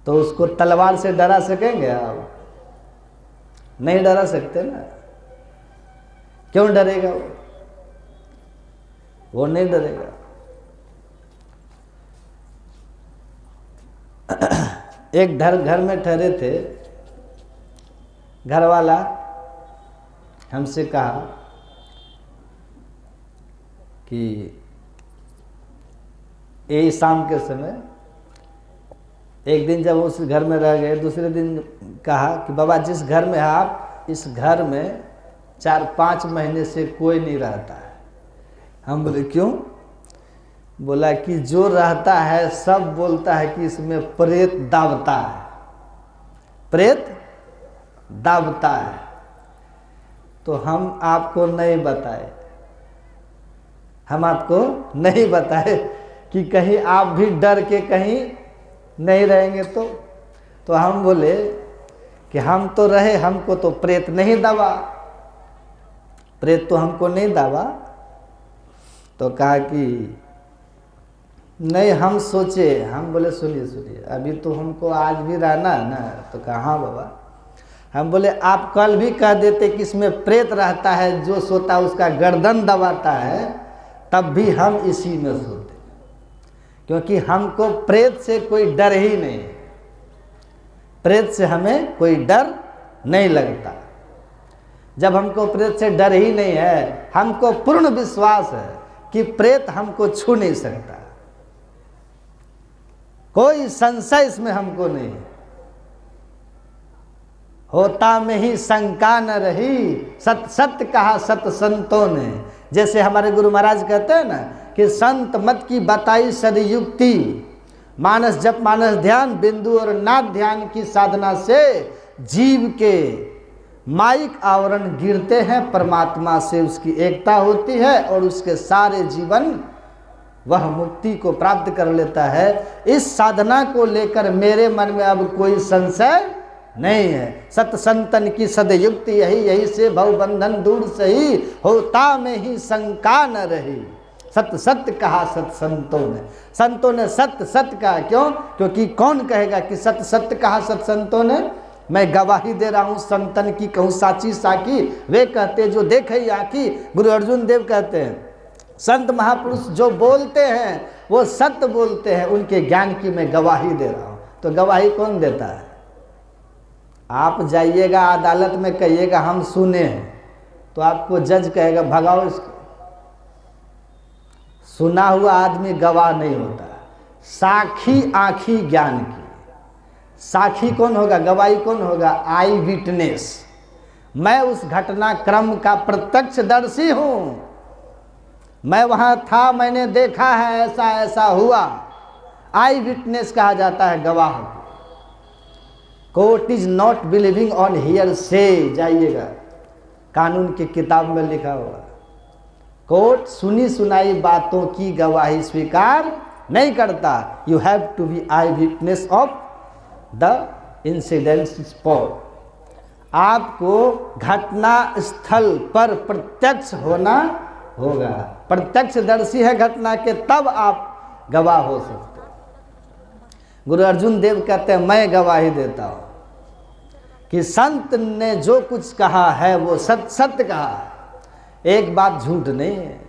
तो उसको तलवार से डरा सकेंगे आप? नहीं डरा सकते ना। क्यों डरेगा वो नहीं डरेगा। एक घर में ठहरे थे, घर वाला हमसे कहा कि यही शाम के समय, एक दिन जब उस घर में रह गए, दूसरे दिन कहा कि बाबा जिस घर में आप, इस घर में 4-5 महीने से कोई नहीं रहता है। हम बोले क्यों? बोला कि जो रहता है सब बोलता है कि इसमें प्रेत दावता है, प्रेत दावता है। तो हम आपको नहीं बताए, हम आपको नहीं बताए कि कहीं आप भी डर के कहीं नहीं रहेंगे। तो हम बोले कि हम तो रहे, हमको तो प्रेत नहीं दबा, प्रेत तो हमको नहीं दबा। तो कहा कि नहीं, हम सोचे, हम बोले सुनिए अभी तो हमको आज भी रहना है ना। तो कहा हाँ बाबा। हम बोले आप कल भी कह देते कि इसमें प्रेत रहता है, जो सोता उसका गर्दन दबाता है, तब भी हम इसी में सोते, क्योंकि हमको प्रेत से कोई डर ही नहीं, प्रेत से हमें कोई डर नहीं लगता। जब हमको प्रेत से डर ही नहीं है, हमको पूर्ण विश्वास है कि प्रेत हमको छू नहीं सकता, कोई संशय इसमें हमको नहीं। होता में ही शंका न रही, सत सत्य कहा सत संतों ने। जैसे हमारे गुरु महाराज कहते हैं ना कि संत मत की बताई सदयुक्ति, मानस जप मानस ध्यान, बिंदु और नाद ध्यान की साधना से जीव के माइक आवरण गिरते हैं, परमात्मा से उसकी एकता होती है और उसके सारे जीवन वह मुक्ति को प्राप्त कर लेता है। इस साधना को लेकर मेरे मन में अब कोई संशय नहीं है। सत संतन की सदयुक्ति यही से भव बंधन दूर सही, होता में ही शंका न रही। सत्य सत्य कहा सत संतों ने सत्य सत्य कहा। क्यों? क्योंकि कौन कहेगा कि सत्य सत्य कहा सत संतों ने? मैं गवाही दे रहा हूँ संतन की, कहूँ साची साकी, वे कहते जो देखे आखी। गुरु अर्जुन देव कहते हैं संत महापुरुष जो बोलते हैं वो सत्य बोलते हैं, उनके ज्ञान की मैं गवाही दे रहा हूँ। तो गवाही कौन देता है? आप जाइएगा अदालत में, कहिएगा हम सुने हैं, तो आपको जज कहेगा भगाओ इसको। सुना हुआ आदमी गवाह नहीं होता। साखी आँखी ज्ञान की, साखी कौन होगा? गवाही कौन होगा? आई विटनेस। मैं उस घटनाक्रम का प्रत्यक्षदर्शी हूं, मैं वहाँ था, मैंने देखा है, ऐसा ऐसा हुआ। आई विटनेस कहा जाता है गवाह। Court is not believing on here से, जाइएगा कानून की किताब में लिखा हुआ। कोर्ट सुनी सुनाई बातों की गवाही स्वीकार नहीं करता। You have to be eyewitness of the incident spot. आपको घटना स्थल पर प्रत्यक्ष होना होगा। प्रत्यक्षदर्शी है घटना के, तब आप गवाह हो सकते हैं। गुरु अर्जुन देव कहते हैं मैं गवाही देता हूं कि संत ने जो कुछ कहा है वो सत्य कहा है, एक बात झूठ नहीं है।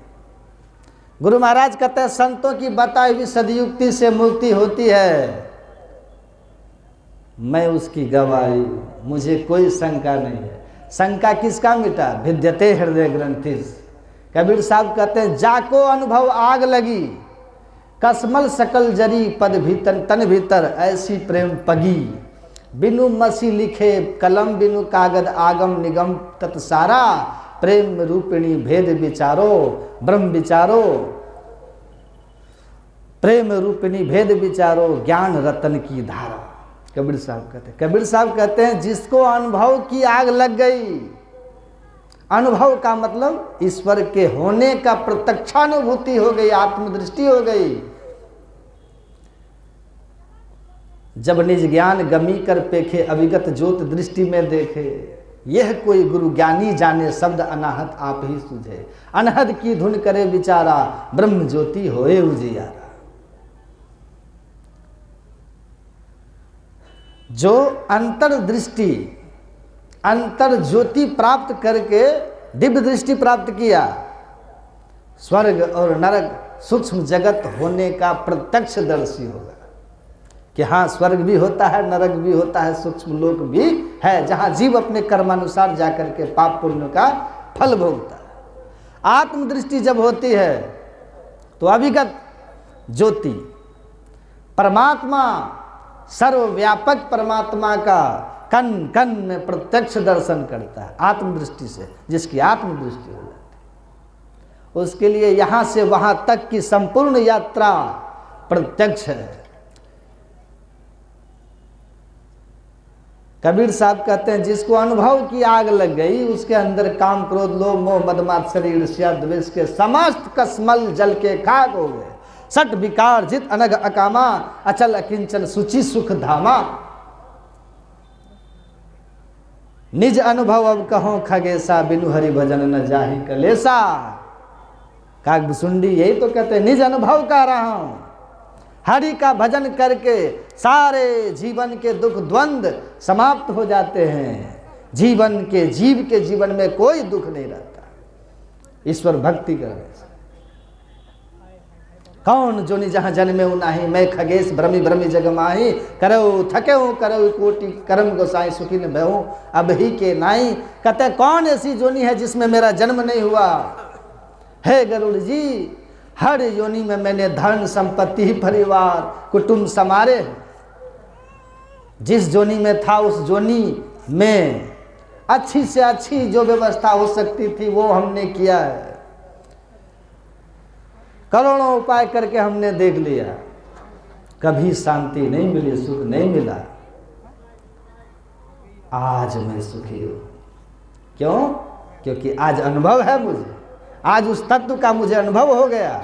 गुरु महाराज कहते हैं संतों की बताई हुई सदयुक्ति से मुक्ति होती है, मैं उसकी गवाही, मुझे कोई शंका नहीं है। शंका किसका मिटा? विद्यते हृदय ग्रंथिस। कबीर साहब कहते हैं जाको अनुभव आग लगी, कसमल सकल जरी पद भीतर तन भीतर ऐसी प्रेम पगी। बिनु मसी लिखे कलम बिनु कागद आगम निगम तत्सारा। प्रेम रूपिणी भेद विचारो ब्रह्म विचारो। प्रेम रूपिणी भेद विचारो ज्ञान रतन की धारा। कबीर साहब कहते हैं जिसको अनुभव की आग लग गई, अनुभव का मतलब ईश्वर के होने का प्रत्यक्षानुभूति हो गई, आत्मदृष्टि हो गई। जब निज ज्ञान गमी कर पेखे अविगत ज्योत दृष्टि में देखे। यह कोई गुरु ज्ञानी जाने शब्द अनाहत आप ही सूझे। अनहद की धुन करे विचारा ब्रह्म ज्योति होए उजियारा। जो अंतर्दृष्टि अंतर ज्योति प्राप्त करके दिव्य दृष्टि प्राप्त किया, स्वर्ग और नरक सूक्ष्म जगत होने का प्रत्यक्षदर्शी होगा कि हाँ स्वर्ग भी होता है, नरक भी होता है, सूक्ष्म लोक भी है, जहाँ जीव अपने कर्मानुसार जाकर के पाप पुण्य का फल भोगता है। आत्मदृष्टि जब होती है तो अविगत ज्योति परमात्मा, सर्वव्यापक परमात्मा का कन कन में प्रत्यक्ष दर्शन करता है आत्मदृष्टि से। जिसकी आत्मदृष्टि हो जाती है उसके लिए यहाँ से वहाँ तक की संपूर्ण यात्रा प्रत्यक्ष है। कबीर साहब कहते हैं जिसको अनुभव की आग लग गई, उसके अंदर काम क्रोध लोभ मोह मद मात्सर्य ईर्ष्या द्वेष के समस्त कसमल जल के खाक हो गए। सट विकार जित अनग अकामा अचल अकिंचन सुचि सुख धामा। निज अनुभव अब कहो खगेसा बिनु हरि भजन न जाहि कलेसा। कागभुसुंडी यही तो कहते हैं निज अनुभव कह रहा हूं, हरि का भजन करके सारे जीवन के दुख द्वंद्व समाप्त हो जाते हैं। जीव के जीवन में कोई दुख नहीं रहता ईश्वर भक्ति करने से। कौन जो जहाँ जन्मे उनाही मैं खगेश भ्रमी भ्रमी जग माही। करो थके हूँ करो कोटि कर्म गोसाई सुखी न भयऊं अब ही के नाई। कहते कौन ऐसी जोनी है जिसमें मेरा जन्म नहीं हुआ। हे गरुड़ जी, हर योनि में मैंने धन संपत्ति परिवार कुटुंब समारे। जिस जोनी में था उस जोनी में अच्छी से अच्छी जो व्यवस्था हो सकती थी वो हमने किया है। करोड़ों उपाय करके हमने देख लिया, कभी शांति नहीं मिली, सुख नहीं मिला। आज मैं सुखी हूं। क्यों? क्योंकि आज अनुभव है मुझे, आज उस तत्व का मुझे अनुभव हो गया,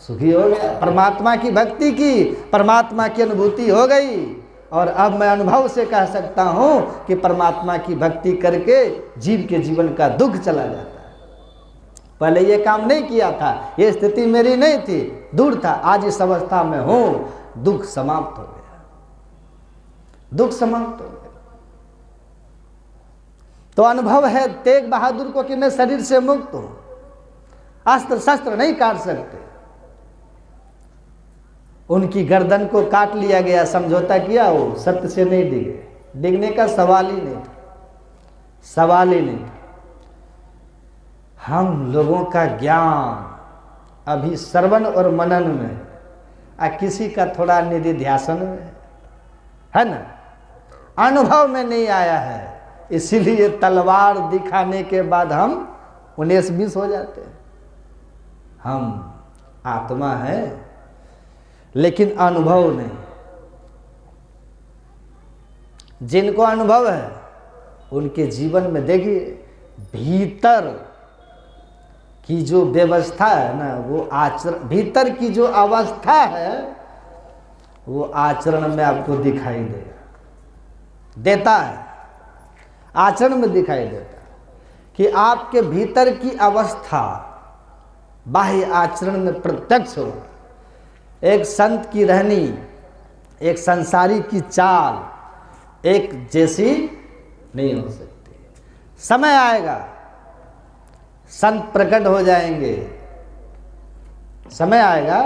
सुखी हो गया। परमात्मा की भक्ति की, परमात्मा की अनुभूति हो गई और अब मैं अनुभव से कह सकता हूं कि परमात्मा की भक्ति करके जीव के जीवन का दुख चला जाता है। पहले ये काम नहीं किया था, ये स्थिति मेरी नहीं थी, दूर था, आज इस अवस्था में हूं, दुख समाप्त हो गया, दुख समाप्त हो गया। तो अनुभव है तेग बहादुर को कि मैं शरीर से मुक्त हूं, अस्त्र शस्त्र नहीं काट सकते। उनकी गर्दन को काट लिया गया, समझौता किया, वो सत्य से नहीं डिगे, डिगने का सवाल ही नहीं था, सवाल ही नहीं था। हम लोगों का ज्ञान अभी श्रवण और मनन में, किसी का थोड़ा निधि ध्यासन में है ना, अनुभव में नहीं आया है। इसीलिए तलवार दिखाने के बाद हम 19-20 हो जाते हैं। हम आत्मा है, लेकिन अनुभव नहीं। जिनको अनुभव है उनके जीवन में देखिए भीतर की जो व्यवस्था है ना, वो आचरण, भीतर की जो अवस्था है वो आचरण में आपको दिखाई देता है, आचरण में दिखाई देता है कि आपके भीतर की अवस्था बाह्य आचरण में प्रत्यक्ष हो। एक संत की रहनी, एक संसारी की चाल एक जैसी नहीं हो सकती। समय आएगा, संत प्रकट हो जाएंगे, समय आएगा।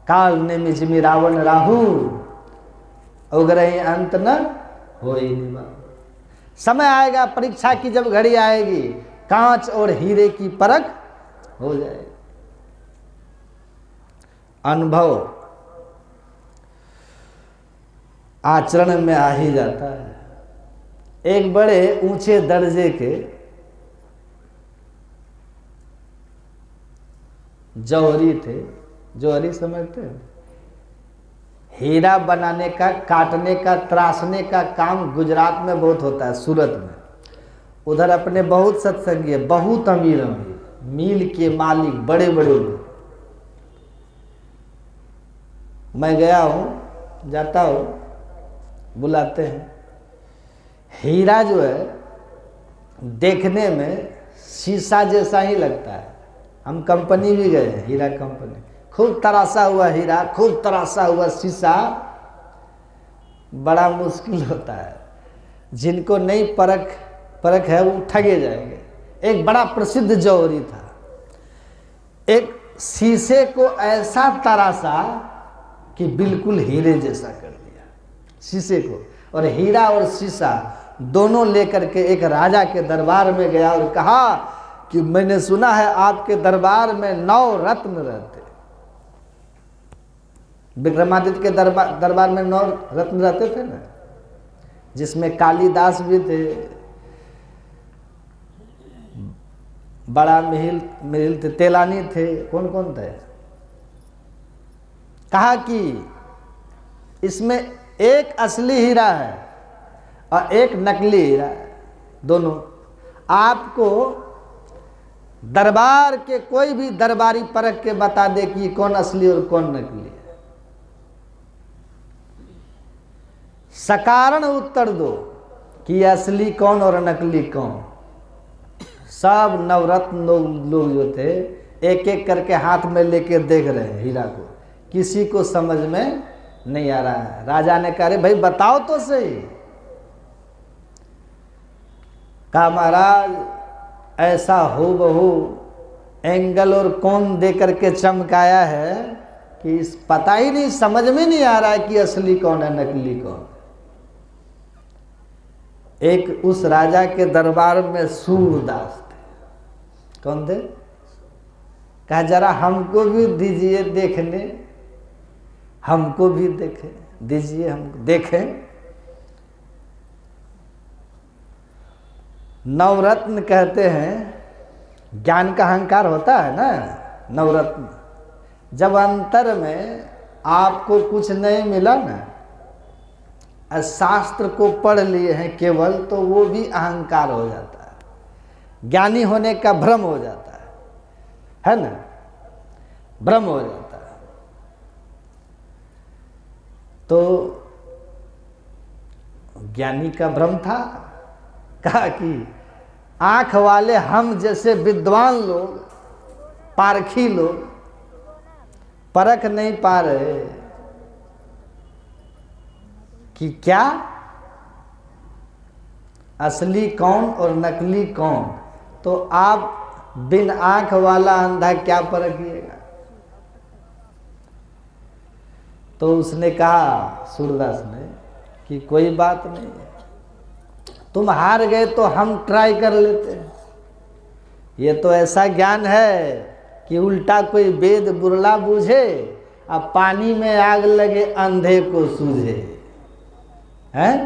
काल ने मिजमी रावण राहु, उग्रही अंत न हो ही निभा। समय आएगा, परीक्षा की जब घड़ी आएगी, कांच और हीरे की परख हो जाएगी। अनुभव आचरण में आ ही जाता है। एक बड़े ऊंचे दर्जे के जौहरी थे, जौहरी समझते हैं? हीरा बनाने का, काटने का, तराशने का काम गुजरात में बहुत होता है, सूरत में। उधर अपने बहुत सत्संगी है, बहुत अमीर अमीर, मिल के मालिक, बड़े बड़े लोग। मैं गया हूँ, जाता हूँ, बुलाते हैं। हीरा जो है देखने में शीशा जैसा ही लगता है। हम कंपनी भी गए, हीरा कंपनी, खूब तराशा हुआ हीरा, खूब तराशा हुआ शीशा, बड़ा मुश्किल होता है। जिनको नहीं परख है वो ठगे जाएंगे। एक बड़ा प्रसिद्ध जौहरी था, एक शीशे को ऐसा तराशा कि बिल्कुल हीरे जैसा कर दिया शीशे को। और हीरा और शीशा दोनों लेकर के एक राजा के दरबार में गया और कहा कि मैंने सुना है आपके दरबार में 9 रत्न रहते। विक्रमादित्य के दरबार में 9 रत्न रहते थे ना, जिसमें कालिदास भी थे, बड़ा मिहिल थे, तेलानी थे, कौन कौन थे। कहा कि इसमें एक असली हीरा है और एक नकली हीरा है, दोनों। आपको दरबार के कोई भी दरबारी परख के बता दे कि कौन असली और कौन नकली है। सकारण उत्तर दो कि असली कौन और नकली कौन। सब नवरत्न लोग जो थे एक एक करके हाथ में लेके देख रहे हैं हीरा को, किसी को समझ में नहीं आ रहा है। राजा ने कहा, भाई बताओ तो सही। कहा महाराज ऐसा हो बहू एंगल और कोण दे करके चमकाया है कि इस पता ही नहीं, समझ में नहीं आ रहा है कि असली कौन है नकली कौन। एक उस राजा के दरबार में सूरदास थे। कौन थे? कहा जरा हमको भी दीजिए देखने, हमको भी देखे दीजिए, हम देखें। नवरत्न कहते हैं, ज्ञान का अहंकार होता है ना, नवरत्न। जब अंतर में आपको कुछ नहीं मिला ना, शास्त्र को पढ़ लिए हैं केवल, तो वो भी अहंकार हो जाता है, ज्ञानी होने का भ्रम हो जाता है ना, भ्रम हो जाता है। तो ज्ञानी का भ्रम था। कहा कि आंख वाले हम जैसे विद्वान लोग, पारखी लोग परख नहीं पा रहे कि क्या असली कौन और नकली कौन। तो आप बिन आंख वाला अंधा क्या परखिएगा। तो उसने कहा, सूरदास ने, कि कोई बात नहीं, तुम हार गए तो हम ट्राई कर लेते हैं। ये तो ऐसा ज्ञान है कि उल्टा कोई वेद बुरला बूझे, अब पानी में आग लगे अंधे को सूझे। हैं?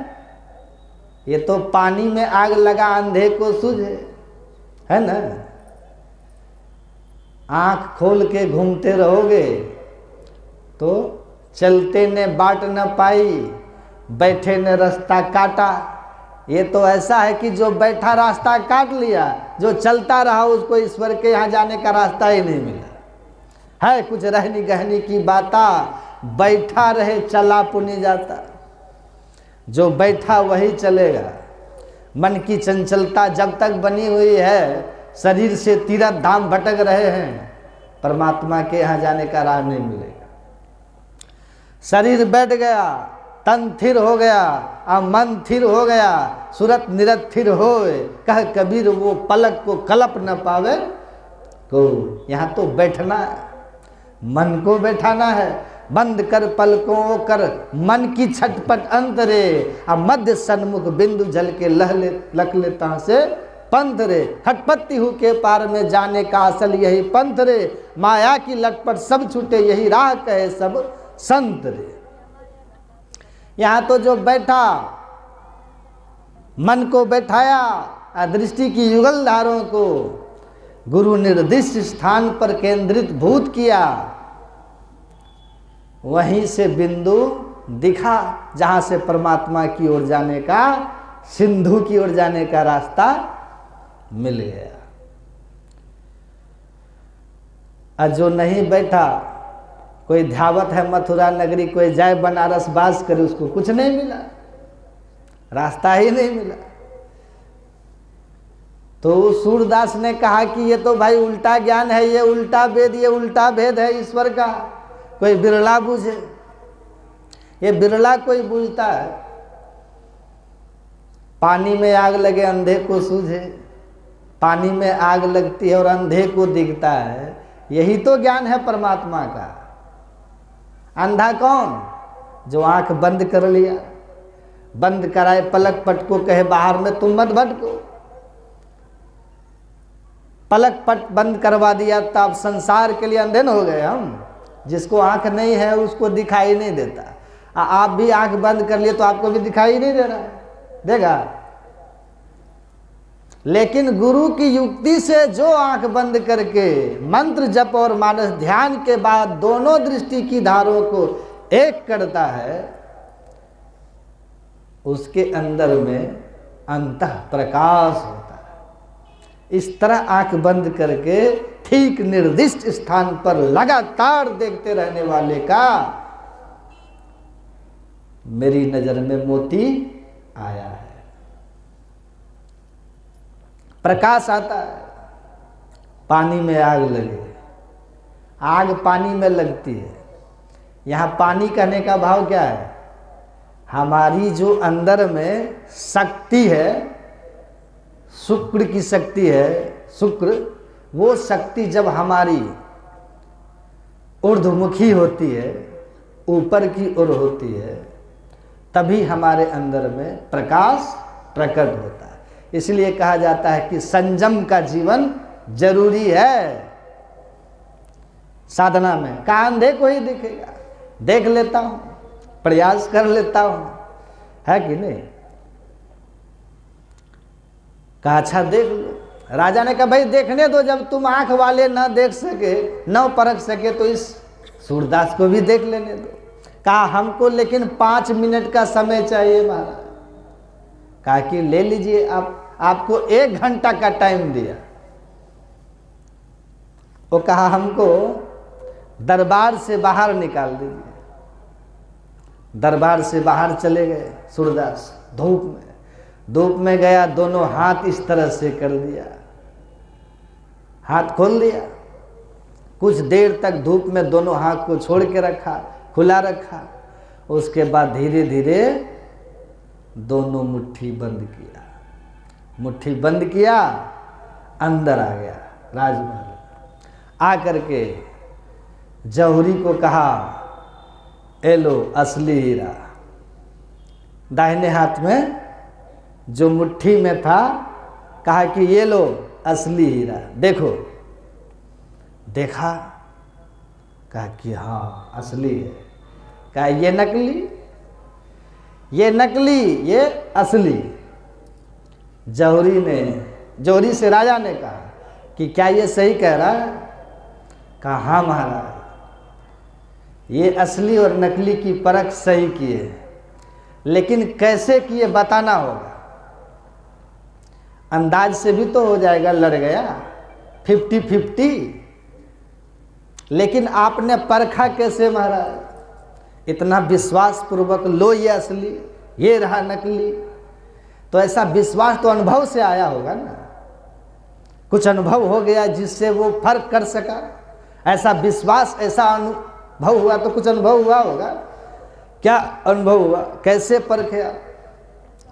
ये तो पानी में आग लगा अंधे को सूझे, है ना। आंख खोल के घूमते रहोगे तो चलते ने बाट न पाई, बैठे ने रास्ता काटा। ये तो ऐसा है कि जो बैठा रास्ता काट लिया, जो चलता रहा उसको ईश्वर के यहाँ जाने का रास्ता ही नहीं मिला। है कुछ रहनी गहनी की बाता, बैठा रहे चला पुण्य जाता। जो बैठा वही चलेगा। मन की चंचलता जब तक बनी हुई है, शरीर से तीर्थ धाम भटक रहे हैं, परमात्मा के यहाँ जाने का राह नहीं मिलेगा। शरीर बैठ गया, तन थिर हो गया, और मन थिर हो गया, सूरत निरथिर होए, कह कबीर वो पलक को कलप न पावे को। यहाँ तो बैठना है, मन को बैठाना है। बंद कर पलकों कर मन की छटपट अंतरे, अब मध्य सन्मुख बिंदु जल के लख लेता से पंथ रे। खटपत्ती हु के पार में जाने का असल यही पंथ रे, माया की लटपट सब छूटे यही राह कहे सब संत रे। यहाँ तो जो बैठा, मन को बैठाया, दृष्टि की युगल धारों को गुरु निर्दिष्ट स्थान पर केंद्रित भूत किया, वहीं से बिंदु दिखा जहां से परमात्मा की ओर जाने का, सिंधु की ओर जाने का रास्ता मिल गया। और जो नहीं बैठा, कोई ध्यावत है मथुरा नगरी, कोई जाए बनारस बास करे, उसको कुछ नहीं मिला, रास्ता ही नहीं मिला। तो सूरदास ने कहा कि ये तो भाई उल्टा ज्ञान है, ये उल्टा वेद, ये उल्टा भेद है ईश्वर का, कोई बिरला बूझे। ये बिरला कोई बूझता है। पानी में आग लगे अंधे को सूझे, पानी में आग लगती है और अंधे को दिखता है, यही तो ज्ञान है परमात्मा का। अंधा कौन? जो आंख बंद कर लिया, बंद कराए पलक पट को, कहे बाहर में तुम मत भटको। पलक पट बंद करवा दिया तो अब संसार के लिए अंधे न हो गए हम। जिसको आंख नहीं है उसको दिखाई नहीं देता। आप भी आंख बंद कर लिए तो आपको भी दिखाई नहीं दे रहा है, देगा। लेकिन गुरु की युक्ति से जो आंख बंद करके मंत्र जप और मानस ध्यान के बाद दोनों दृष्टि की धारों को एक करता है, उसके अंदर में अंतः प्रकाश होता है। इस तरह आंख बंद करके ठीक निर्दिष्ट स्थान पर लगातार देखते रहने वाले का मेरी नजर में मोती आया है, प्रकाश आता है। पानी में आग लगे, आग पानी में लगती है। यहाँ पानी कहने का भाव क्या है? हमारी जो अंदर में शक्ति है, शुक्र की शक्ति है, शुक्र, वो शक्ति जब हमारी ऊर्ध्वमुखी होती है, ऊपर की ओर होती है, तभी हमारे अंदर में प्रकाश प्रकट होता है। इसलिए कहा जाता है कि संयम का जीवन जरूरी है साधना में। का अंधे को ही दिखेगा, देख लेता हूं, प्रयास कर लेता हूं, है कि नहीं? कहा अच्छा देख लो। राजा ने कहा भाई देखने दो, जब तुम आंख वाले न देख सके, न परख सके, तो इस सूरदास को भी देख लेने दो। कहा हमको लेकिन 5 मिनट का समय चाहिए महाराज। कहा कि ले लीजिए, आपको 1 घंटा का टाइम दिया। वो कहा हमको दरबार से बाहर निकाल दीजिए। दरबार से बाहर चले गए सूरदास। धूप में गया, दोनों हाथ इस तरह से कर दिया, हाथ खोल दिया। कुछ देर तक धूप में दोनों हाथ को छोड़ के रखा, खुला रखा। उसके बाद धीरे धीरे दोनों मुट्ठी बंद किया। मुट्ठी बंद किया, अंदर आ गया राजमहल। आकर के जौहरी को कहा, ए लो असली हीरा। दाहिने हाथ में जो मुट्ठी में था, कहा कि ये लो असली हीरा, देखो। देखा, कहा कि हाँ असली है। कहा ये नकली, ये नकली, ये असली। जौहरी से राजा ने कहा कि क्या ये सही कह रहा है? कहा हाँ महाराज, ये असली और नकली की परख सही किए, लेकिन कैसे किए बताना होगा। अंदाज से भी तो हो जाएगा, लड़ गया 50-50, लेकिन आपने परखा कैसे महाराज? इतना विश्वास पूर्वक, लो ये असली, ये रहा नकली। तो ऐसा विश्वास तो अनुभव से आया होगा ना, कुछ अनुभव हो गया जिससे वो फर्क कर सका। ऐसा विश्वास, ऐसा अनुभव हुआ तो कुछ अनुभव हुआ होगा। क्या अनुभव हुआ? कैसे परखा?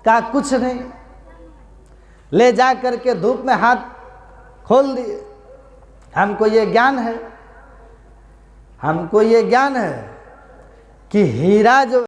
कहा कुछ नहीं, ले जा करके धूप में हाथ खोल दिए। हमको ये ज्ञान है, हमको ये ज्ञान है कि हीरा जो